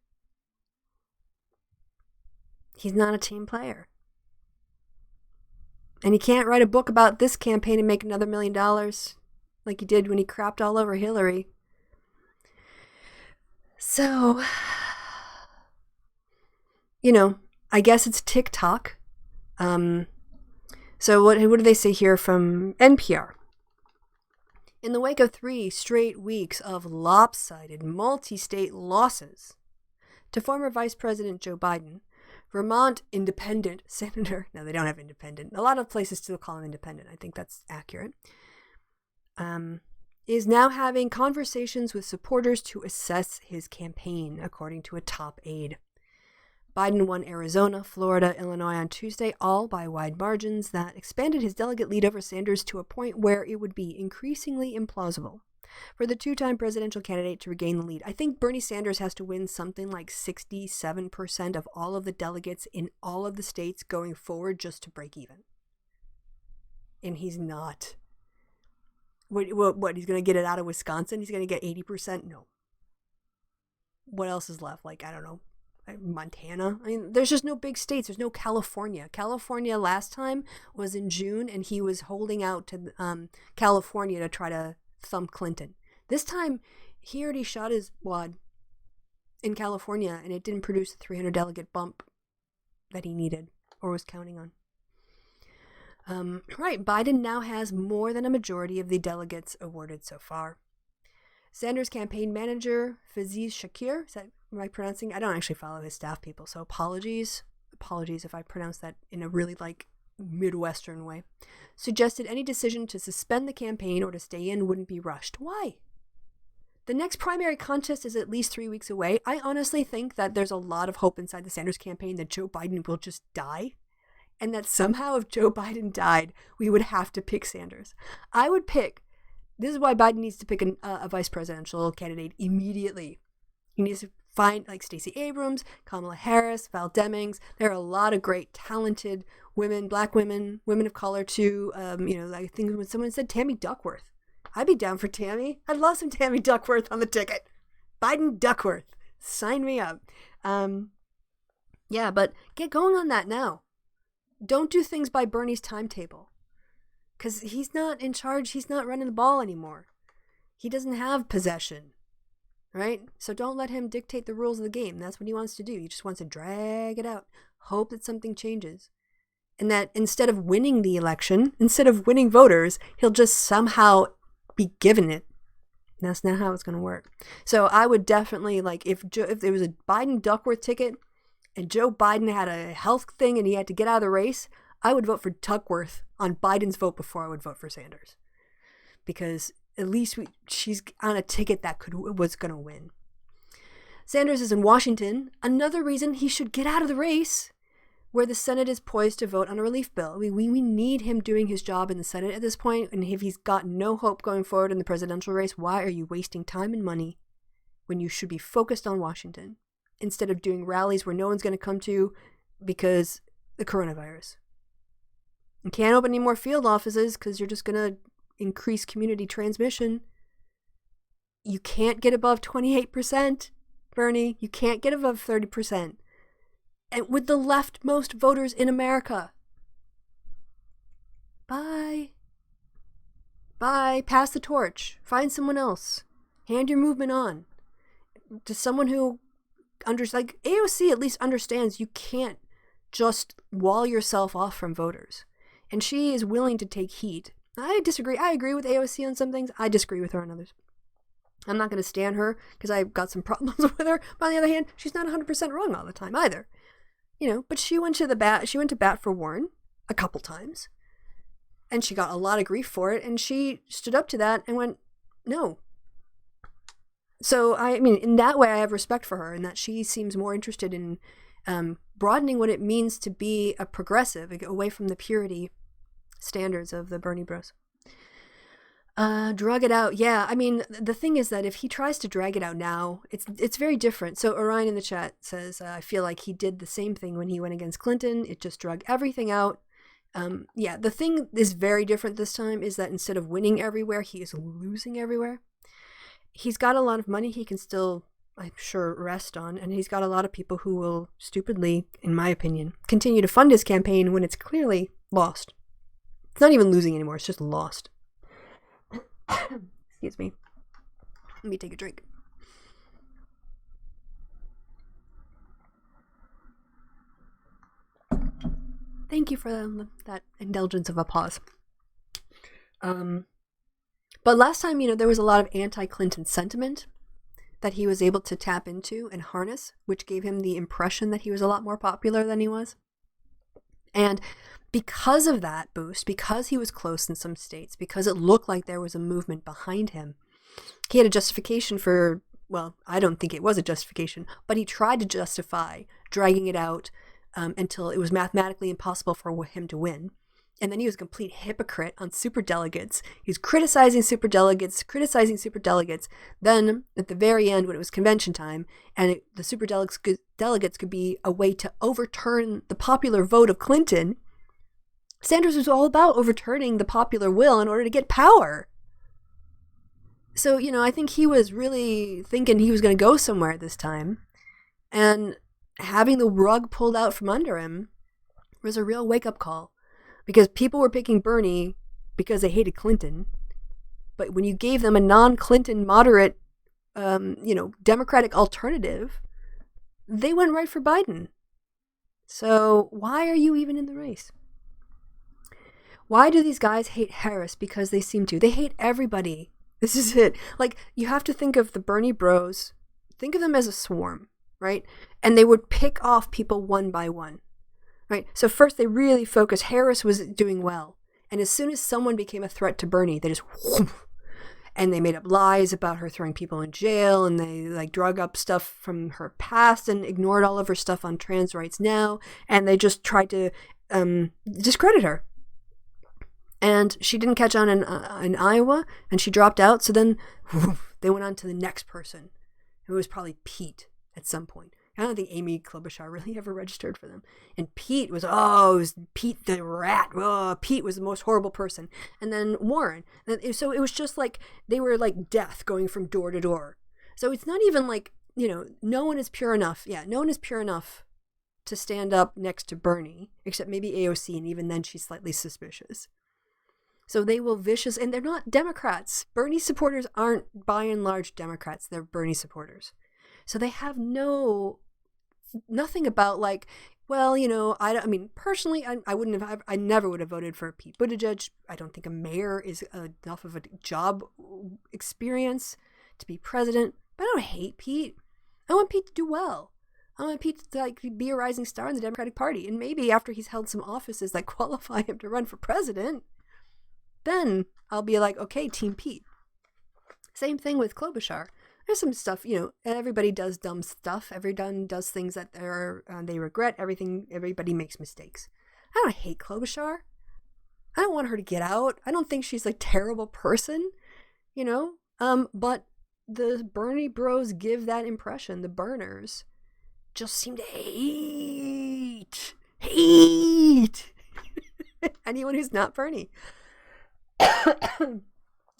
he's not a team player. And he can't write a book about this campaign and make another $1 million like he did when he crapped all over Hillary. So, I guess it's TikTok. So what do they say here from NPR? In the wake of 3 straight weeks of lopsided multi-state losses to former Vice President Joe Biden, Vermont independent senator, no, they don't have independent. A lot of places still call him independent. I think that's accurate. Is now having conversations with supporters to assess his campaign, according to a top aide. Biden won Arizona, Florida, Illinois on Tuesday, all by wide margins that expanded his delegate lead over Sanders to a point where it would be increasingly implausible for the two-time presidential candidate to regain the lead. I think Bernie Sanders has to win something like 67% of all of the delegates in all of the states going forward just to break even. And he's not. What he's going to get it out of Wisconsin? He's going to get 80%? No. What else is left? I don't know. Montana. I mean, there's just no big states. There's no California. California last time was in June, and he was holding out to California to try to thump Clinton. This time, he already shot his wad in California, and it didn't produce the 300 delegate bump that he needed or was counting on. Right, Biden now has more than a majority of the delegates awarded so far. Sanders' campaign manager, Faziz Shakir, am I pronouncing? I don't actually follow his staff people, so apologies if I pronounce that in a really Midwestern way, suggested any decision to suspend the campaign or to stay in wouldn't be rushed. Why? The next primary contest is at least 3 weeks away. I honestly think that there's a lot of hope inside the Sanders campaign that Joe Biden will just die, and that somehow if Joe Biden died, we would have to pick Sanders. This is why Biden needs to pick a vice presidential candidate immediately. He needs to find Stacey Abrams, Kamala Harris, Val Demings. There are a lot of great, talented women, black women, women of color too. I think when someone said Tammy Duckworth, I'd be down for Tammy. I'd love some Tammy Duckworth on the ticket. Biden Duckworth, sign me up. But get going on that now. Don't do things by Bernie's timetable. Because he's not in charge. He's not running the ball anymore. He doesn't have possession. Right? So don't let him dictate the rules of the game. That's what he wants to do. He just wants to drag it out. Hope that something changes. And that instead of winning the election, instead of winning voters, he'll just somehow be given it. And that's not how it's going to work. So I would definitely, if there was a Biden Duckworth ticket and Joe Biden had a health thing and he had to get out of the race, I would vote for Duckworth on Biden's vote before I would vote for Sanders. Because at least she's on a ticket that was going to win. Sanders is in Washington. Another reason he should get out of the race, where the Senate is poised to vote on a relief bill. We need him doing his job in the Senate at this point. And if he's got no hope going forward in the presidential race, why are you wasting time and money when you should be focused on Washington instead of doing rallies where no one's going to come to because the coronavirus? You can't open any more field offices because you're just going to increase community transmission. You can't get above 28%, Bernie. You can't get above 30%. And with the leftmost voters in America. Bye. Pass the torch. Find someone else. Hand your movement on to someone who AOC at least understands you can't just wall yourself off from voters. And she is willing to take heat. I disagree. I agree with AOC on some things. I disagree with her on others. I'm not going to stand her because I've got some problems with her. But on the other hand, she's not 100% wrong all the time either. But she went to bat for Warren a couple times. And she got a lot of grief for it. And she stood up to that and went, no. So, in that way, I have respect for her in that she seems more interested in broadening what it means to be a progressive, away from the purity standards of the Bernie bros. Drug it out. Yeah, the thing is that if he tries to drag it out now, it's very different. So Orion in the chat says, I feel like he did the same thing when he went against Clinton. It just drug everything out. The thing is very different this time is that instead of winning everywhere, he is losing everywhere. He's got a lot of money he can still, I'm sure, rest on, and he's got a lot of people who will stupidly, in my opinion, continue to fund his campaign when it's clearly lost. It's not even losing anymore, it's just lost. Excuse me. Let me take a drink. Thank you for that indulgence of a pause. But last time, there was a lot of anti-Clinton sentiment that he was able to tap into and harness, which gave him the impression that he was a lot more popular than he was. And because of that boost, because he was close in some states, because it looked like there was a movement behind him, he had a justification for, well, I don't think it was a justification, but he tried to justify dragging it out until it was mathematically impossible for him to win. And then he was a complete hypocrite on superdelegates. He was criticizing superdelegates. Then, at the very end, when it was convention time, and the superdelegates could be a way to overturn the popular vote of Clinton, Sanders was all about overturning the popular will in order to get power. So, I think he was really thinking he was going to go somewhere this time. And having the rug pulled out from under him was a real wake-up call. Because people were picking Bernie because they hated Clinton. But when you gave them a non-Clinton moderate, Democratic alternative, they went right for Biden. So why are you even in the race? Why do these guys hate Harris? Because they seem to. They hate everybody. This is it. Like, you have to think of the Bernie bros. Think of them as a swarm, right? And they would pick off people one by one. Right. So first they really focused. Harris was doing well. And as soon as someone became a threat to Bernie, they just whoop, and they made up lies about her throwing people in jail, and they drug up stuff from her past and ignored all of her stuff on trans rights now, and they just tried to discredit her. And she didn't catch on in Iowa, and she dropped out. So then they went on to the next person, who was probably Pete at some point. I don't think Amy Klobuchar really ever registered for them. And Pete was, it was Pete the rat. Oh, Pete was the most horrible person. And then Warren. So it was just like they were like death going from door to door. So it's not even like, no one is pure enough. Yeah, no one is pure enough to stand up next to Bernie, except maybe AOC, and even then she's slightly suspicious. So they will vicious, and they're not Democrats. Bernie supporters aren't by and large Democrats. They're Bernie supporters. So they have nothing about like, well, personally, I never would have voted for Pete Buttigieg. I don't think a mayor is enough of a job experience to be president. But I don't hate Pete. I want Pete to do well. I want Pete to be a rising star in the Democratic Party. And maybe after he's held some offices that qualify him to run for president, then I'll be like, okay, Team Pete. Same thing with Klobuchar. There's some stuff, everybody does dumb stuff. Everyone does things that they regret. Everybody makes mistakes. I don't hate Klobuchar. I don't want her to get out. I don't think she's a terrible person, but the Bernie bros give that impression. The burners just seem to hate anyone who's not Bernie.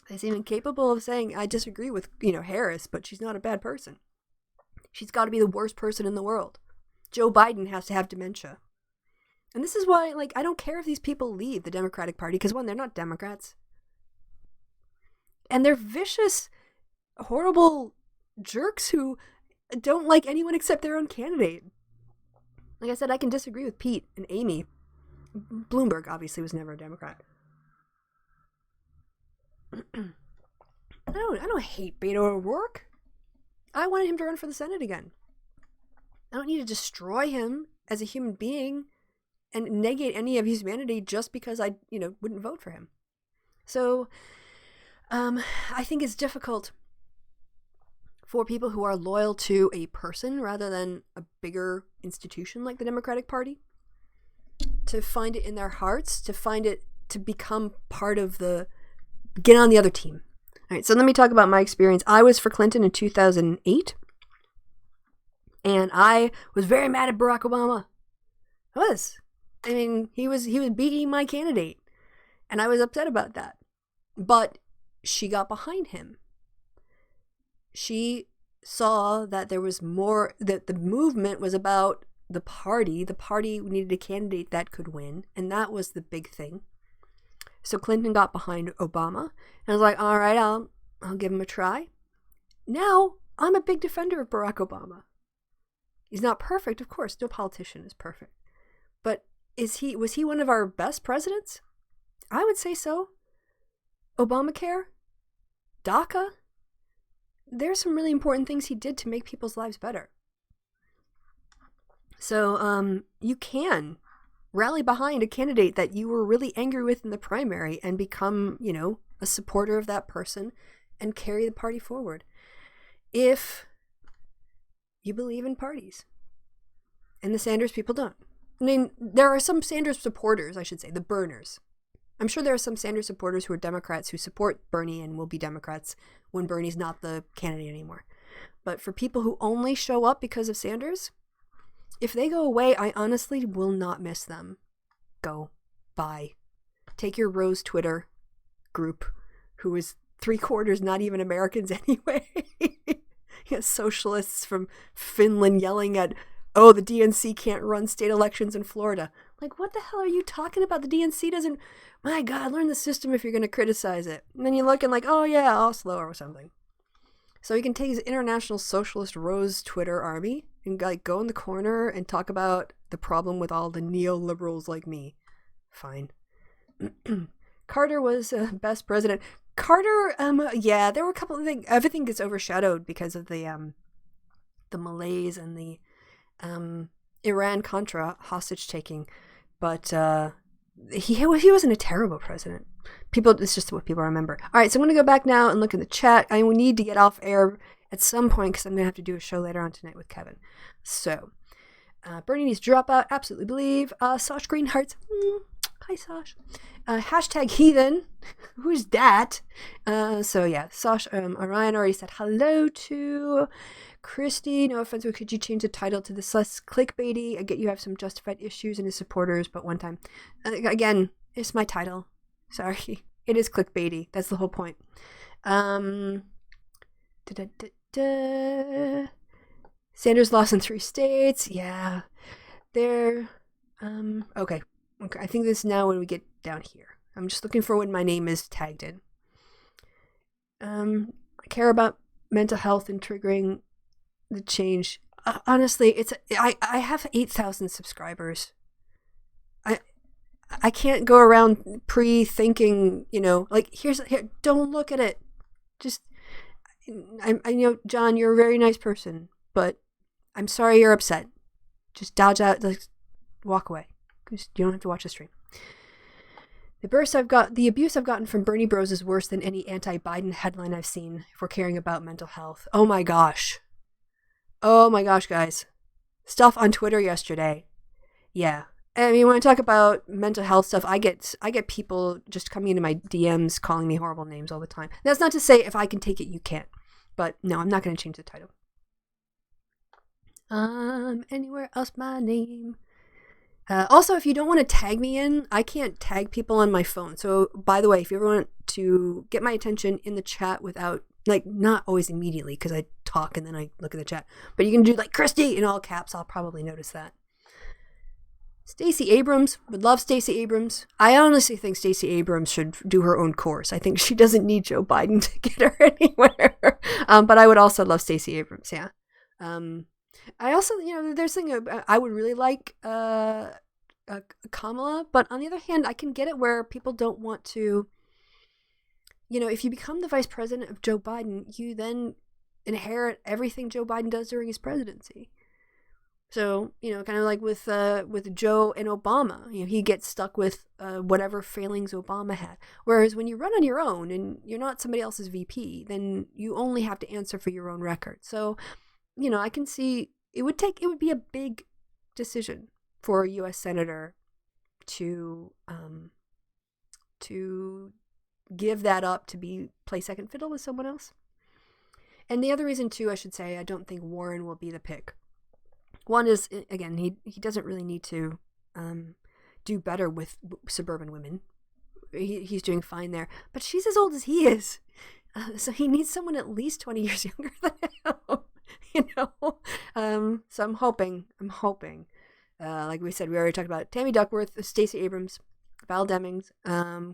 They seem incapable of saying, I disagree with, Harris, but she's not a bad person. She's got to be the worst person in the world. Joe Biden has to have dementia. And this is why, I don't care if these people leave the Democratic Party, because one, they're not Democrats. And they're vicious, horrible jerks who don't like anyone except their own candidate. Like I said, I can disagree with Pete and Amy. Bloomberg obviously was never a Democrat. I don't hate Beto O'Rourke. I wanted him to run for the Senate again. I don't need to destroy him as a human being and negate any of his humanity just because I, wouldn't vote for him. So, I think it's difficult for people who are loyal to a person rather than a bigger institution like the Democratic Party to find it in their hearts, to find it to become part of get on the other team. All right, so let me talk about my experience. I was for Clinton in 2008, and I was very mad at Barack Obama. I was. He was beating my candidate, and I was upset about that. But she got behind him. She saw that there was more, that the movement was about the party. The party needed a candidate that could win, and that was the big thing. So Clinton got behind Obama, and I was like, all right, I'll give him a try. Now, I'm a big defender of Barack Obama. He's not perfect, of course. No politician is perfect. But was he one of our best presidents? I would say so. Obamacare, DACA. There's some really important things he did to make people's lives better. So you can rally behind a candidate that you were really angry with in the primary and become, a supporter of that person and carry the party forward. If you believe in parties. And the Sanders people don't. I mean, there are some Sanders supporters, I should say, the burners. I'm sure there are some Sanders supporters who are Democrats who support Bernie and will be Democrats when Bernie's not the candidate anymore. But for people who only show up because of Sanders, if they go away, I honestly will not miss them. Go. Bye. Take your Rose Twitter group, who is 3/4 not even Americans anyway. Socialists from Finland yelling at, oh, the DNC can't run state elections in Florida. Like, what the hell are you talking about? The DNC doesn't... My God, learn the system if you're going to criticize it. And then you're looking like, oh yeah, Oslo or something. So he can take his international socialist Rose Twitter army and go in the corner and talk about the problem with all the neoliberals like me. Fine. Carter was best president. Carter, yeah, there were a couple of things. Everything gets overshadowed because of the malaise and the Iran-Contra hostage taking. But he wasn't a terrible president. It's just what people remember. All right, so I'm going to go back now and look in the chat. I will need to get off air at some point because I'm going to have to do a show later on tonight with Kevin. So, Bernie needs to drop out. Absolutely believe. Sosh Greenhearts. Hi, Sosh. Hashtag heathen. Who's that? So, yeah. Sosh, Orion already said hello to Christy. No offense, but could you change the title to this less clickbaity? I get you have some justified issues in his supporters, but one time. Again, it's my title. Sorry. It is clickbaity. That's the whole point. Sanders lost in 3 states. Yeah. There. Okay. I think this is now when we get down here. I'm just looking for when my name is tagged in. I care about mental health and triggering the change. Honestly, I have 8,000 subscribers. I can't go around pre-thinking, here, don't look at it. Just, I know, John, you're a very nice person, but I'm sorry you're upset. Just dodge out, walk away. Because you don't have to watch the stream. The abuse I've gotten from Bernie Bros is worse than any anti-Biden headline I've seen for caring about mental health. Oh my gosh, guys. Stuff on Twitter yesterday. Yeah. I mean, when I talk about mental health stuff, I get people just coming into my DMs calling me horrible names all the time. That's not to say if I can take it, you can't. But no, I'm not going to change the title. Anywhere else my name. Also, if you don't want to tag me in, I can't tag people on my phone. So, by the way, if you ever want to get my attention in the chat without, not always immediately, because I talk and then I look at the chat, but you can do Christy in all caps, I'll probably notice that. Stacey Abrams, would love Stacey Abrams. I honestly think Stacey Abrams should do her own course. I think she doesn't need Joe Biden to get her anywhere. But I would also love Stacey Abrams, yeah. I also, there's something I would really like Kamala, but on the other hand, I can get it where people don't want to, if you become the vice president of Joe Biden, you then inherit everything Joe Biden does during his presidency. So, kind of like with Joe and Obama, he gets stuck with whatever failings Obama had. Whereas when you run on your own and you're not somebody else's VP, then you only have to answer for your own record. So, I can see it would be a big decision for a U.S. senator to give that up to play second fiddle with someone else. And the other reason too, I should say, I don't think Warren will be the pick. One is, again, he doesn't really need to do better with suburban women. He's doing fine there, but she's as old as he is, so he needs someone at least 20 years younger than him. So I'm hoping. Like we said, we already talked about Tammy Duckworth, Stacey Abrams, Val Demings,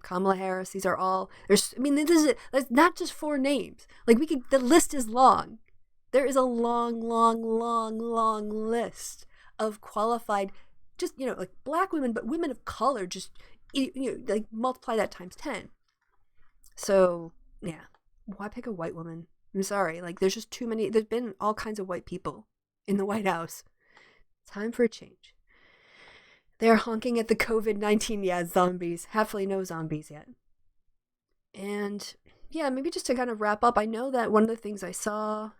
Kamala Harris. These are all. There's not just 4 names. The list is long. There is a long list of qualified just, like black women, but women of color, just, like multiply that times 10. So, yeah, why pick a white woman? I'm sorry. Like, there's just too many. There's been all kinds of white people in the White House. Time for a change. They're honking at the COVID-19, zombies. Happily no zombies yet. And yeah, maybe just to kind of wrap up, I know that one of the things I saw,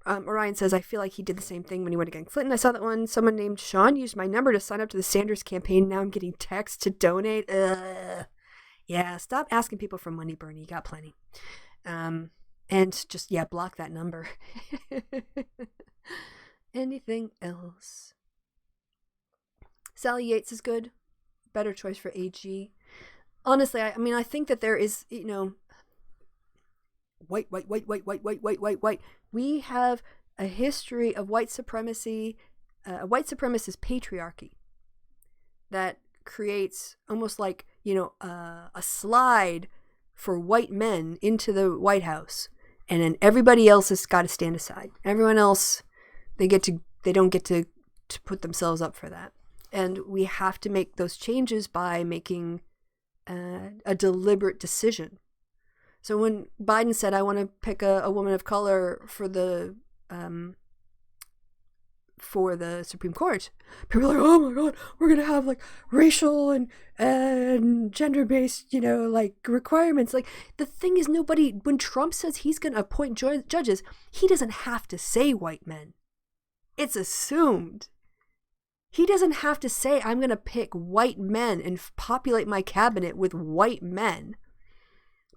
Orion says, I feel like he did the same thing when he went against Clinton. I saw that one. Someone named Sean used my number to sign up to the Sanders campaign. Now I'm getting texts to donate. Yeah, stop asking people for money, Bernie. You got plenty. And just, block that number. Anything else? Sally Yates is good. Better choice for AG. Honestly, I think that there is, white. We have a history of white supremacy, a white supremacist patriarchy that creates almost like, a slide for white men into the White House. And then everybody else has got to stand aside. Everyone else, they don't get to put themselves up for that. And we have to make those changes by making a deliberate decision. So when Biden said, I want to pick a woman of color for the Supreme Court, people are like, oh my God, we're going to have like racial and gender-based, like requirements. Like the thing is, when Trump says he's going to appoint judges, he doesn't have to say white men. It's assumed. He doesn't have to say, I'm going to pick white men and populate my cabinet with white men,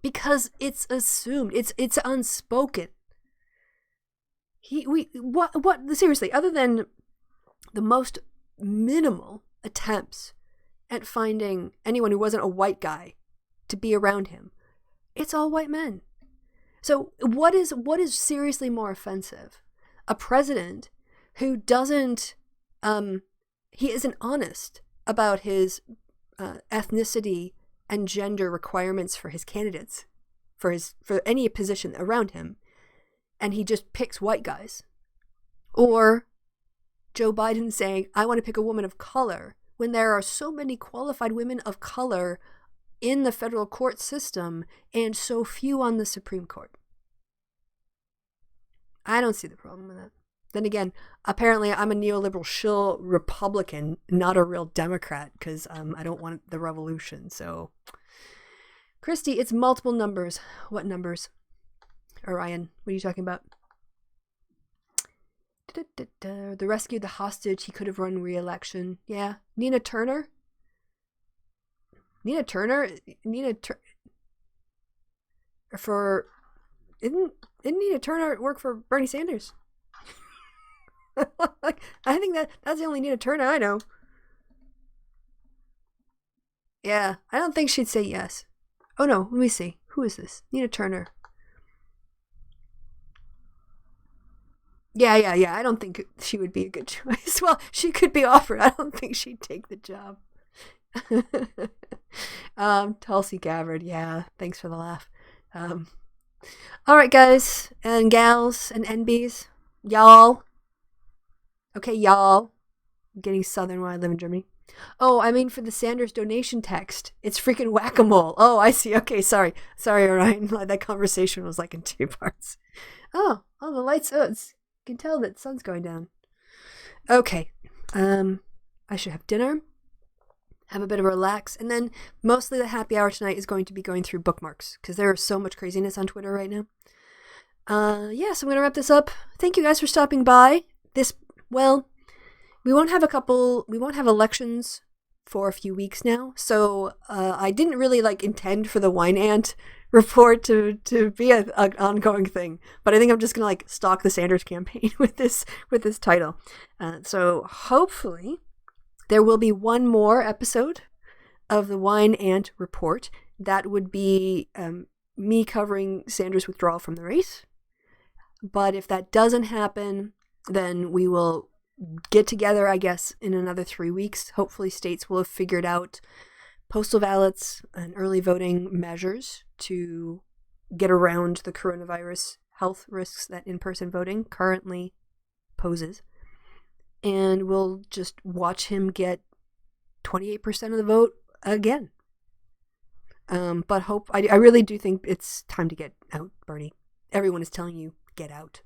because it's assumed. It's unspoken. Seriously, other than the most minimal attempts at finding anyone who wasn't a white guy to be around him, it's all white men. So what is seriously more offensive? A president who doesn't, he isn't honest about his ethnicity and gender requirements for his candidates, for any position around him, and he just picks white guys. Or Joe Biden saying, I want to pick a woman of color, when there are so many qualified women of color in the federal court system and so few on the Supreme Court. I don't see the problem with that. Then again, apparently I'm a neoliberal shill Republican, not a real Democrat, because I don't want the revolution. So, Christy, it's multiple numbers. What numbers? Orion, what are you talking about? The rescue, the hostage, he could have run re-election. Yeah. Nina Turner? Didn't Nina Turner work for Bernie Sanders? I think that's the only Nina Turner I know. Yeah, I don't think she'd say yes. Oh no, let me see. Who is this? Nina Turner. Yeah. I don't think she would be a good choice. Well, she could be offered. I don't think she'd take the job. Tulsi Gabbard. Yeah, thanks for the laugh. All right, guys and gals and NBs, y'all. Okay, y'all. I'm getting southern while I live in Germany. Oh, I mean for the Sanders donation text. It's freaking whack-a-mole. Oh, I see. Okay, sorry, Orion. That conversation was like in 2 parts. Oh, the lights. Oh, you can tell that the sun's going down. Okay. I should have dinner, have a bit of a relax, and then mostly the happy hour tonight is going to be going through bookmarks, because there is so much craziness on Twitter right now. So I'm going to wrap this up. Thank you guys for stopping by. We won't have elections for a few weeks now, so I didn't really intend for the Wine Ant report to be an ongoing thing, but I think I'm just gonna stalk the Sanders campaign with this title. So hopefully there will be one more episode of the Wine Ant report. That would be me covering Sanders' withdrawal from the race. But if that doesn't happen, then we will get together, I guess, in another 3 weeks. Hopefully states will have figured out postal ballots and early voting measures to get around the coronavirus health risks that in-person voting currently poses. and we'll just watch him get 28% of the vote again. But I really do think it's time to get out, Bernie. Everyone is telling you, get out.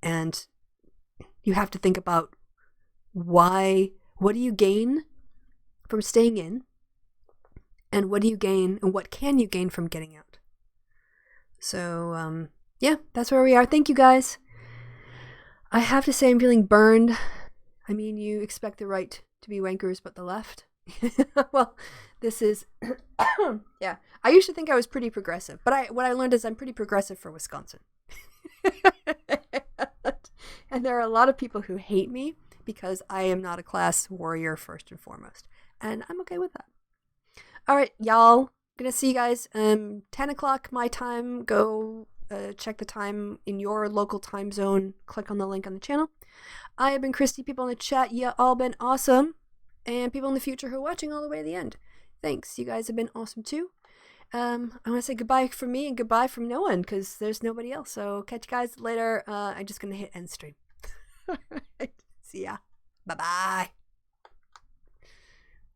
And you have to think about what do you gain from staying in? And what do you gain, and what can you gain from getting out? So, yeah, that's where we are. Thank you, guys. I have to say I'm feeling burned. I mean, you expect the right to be wankers, but the left? Well, this is... yeah, I used to think I was pretty progressive, but what I learned is I'm pretty progressive for Wisconsin. And there are a lot of people who hate me because I am not a class warrior first and foremost. And I'm okay with that. All right, y'all. Gonna see you guys 10 o'clock my time. Go check the time in your local time zone. Click on the link on the channel. I have been Christy. People in the chat, you all been awesome. And people in the future who are watching all the way to the end. Thanks. You guys have been awesome too. I want to say goodbye from me and goodbye from no one because there's nobody else. So catch you guys later. I'm just going to hit end stream. See ya. Bye-bye.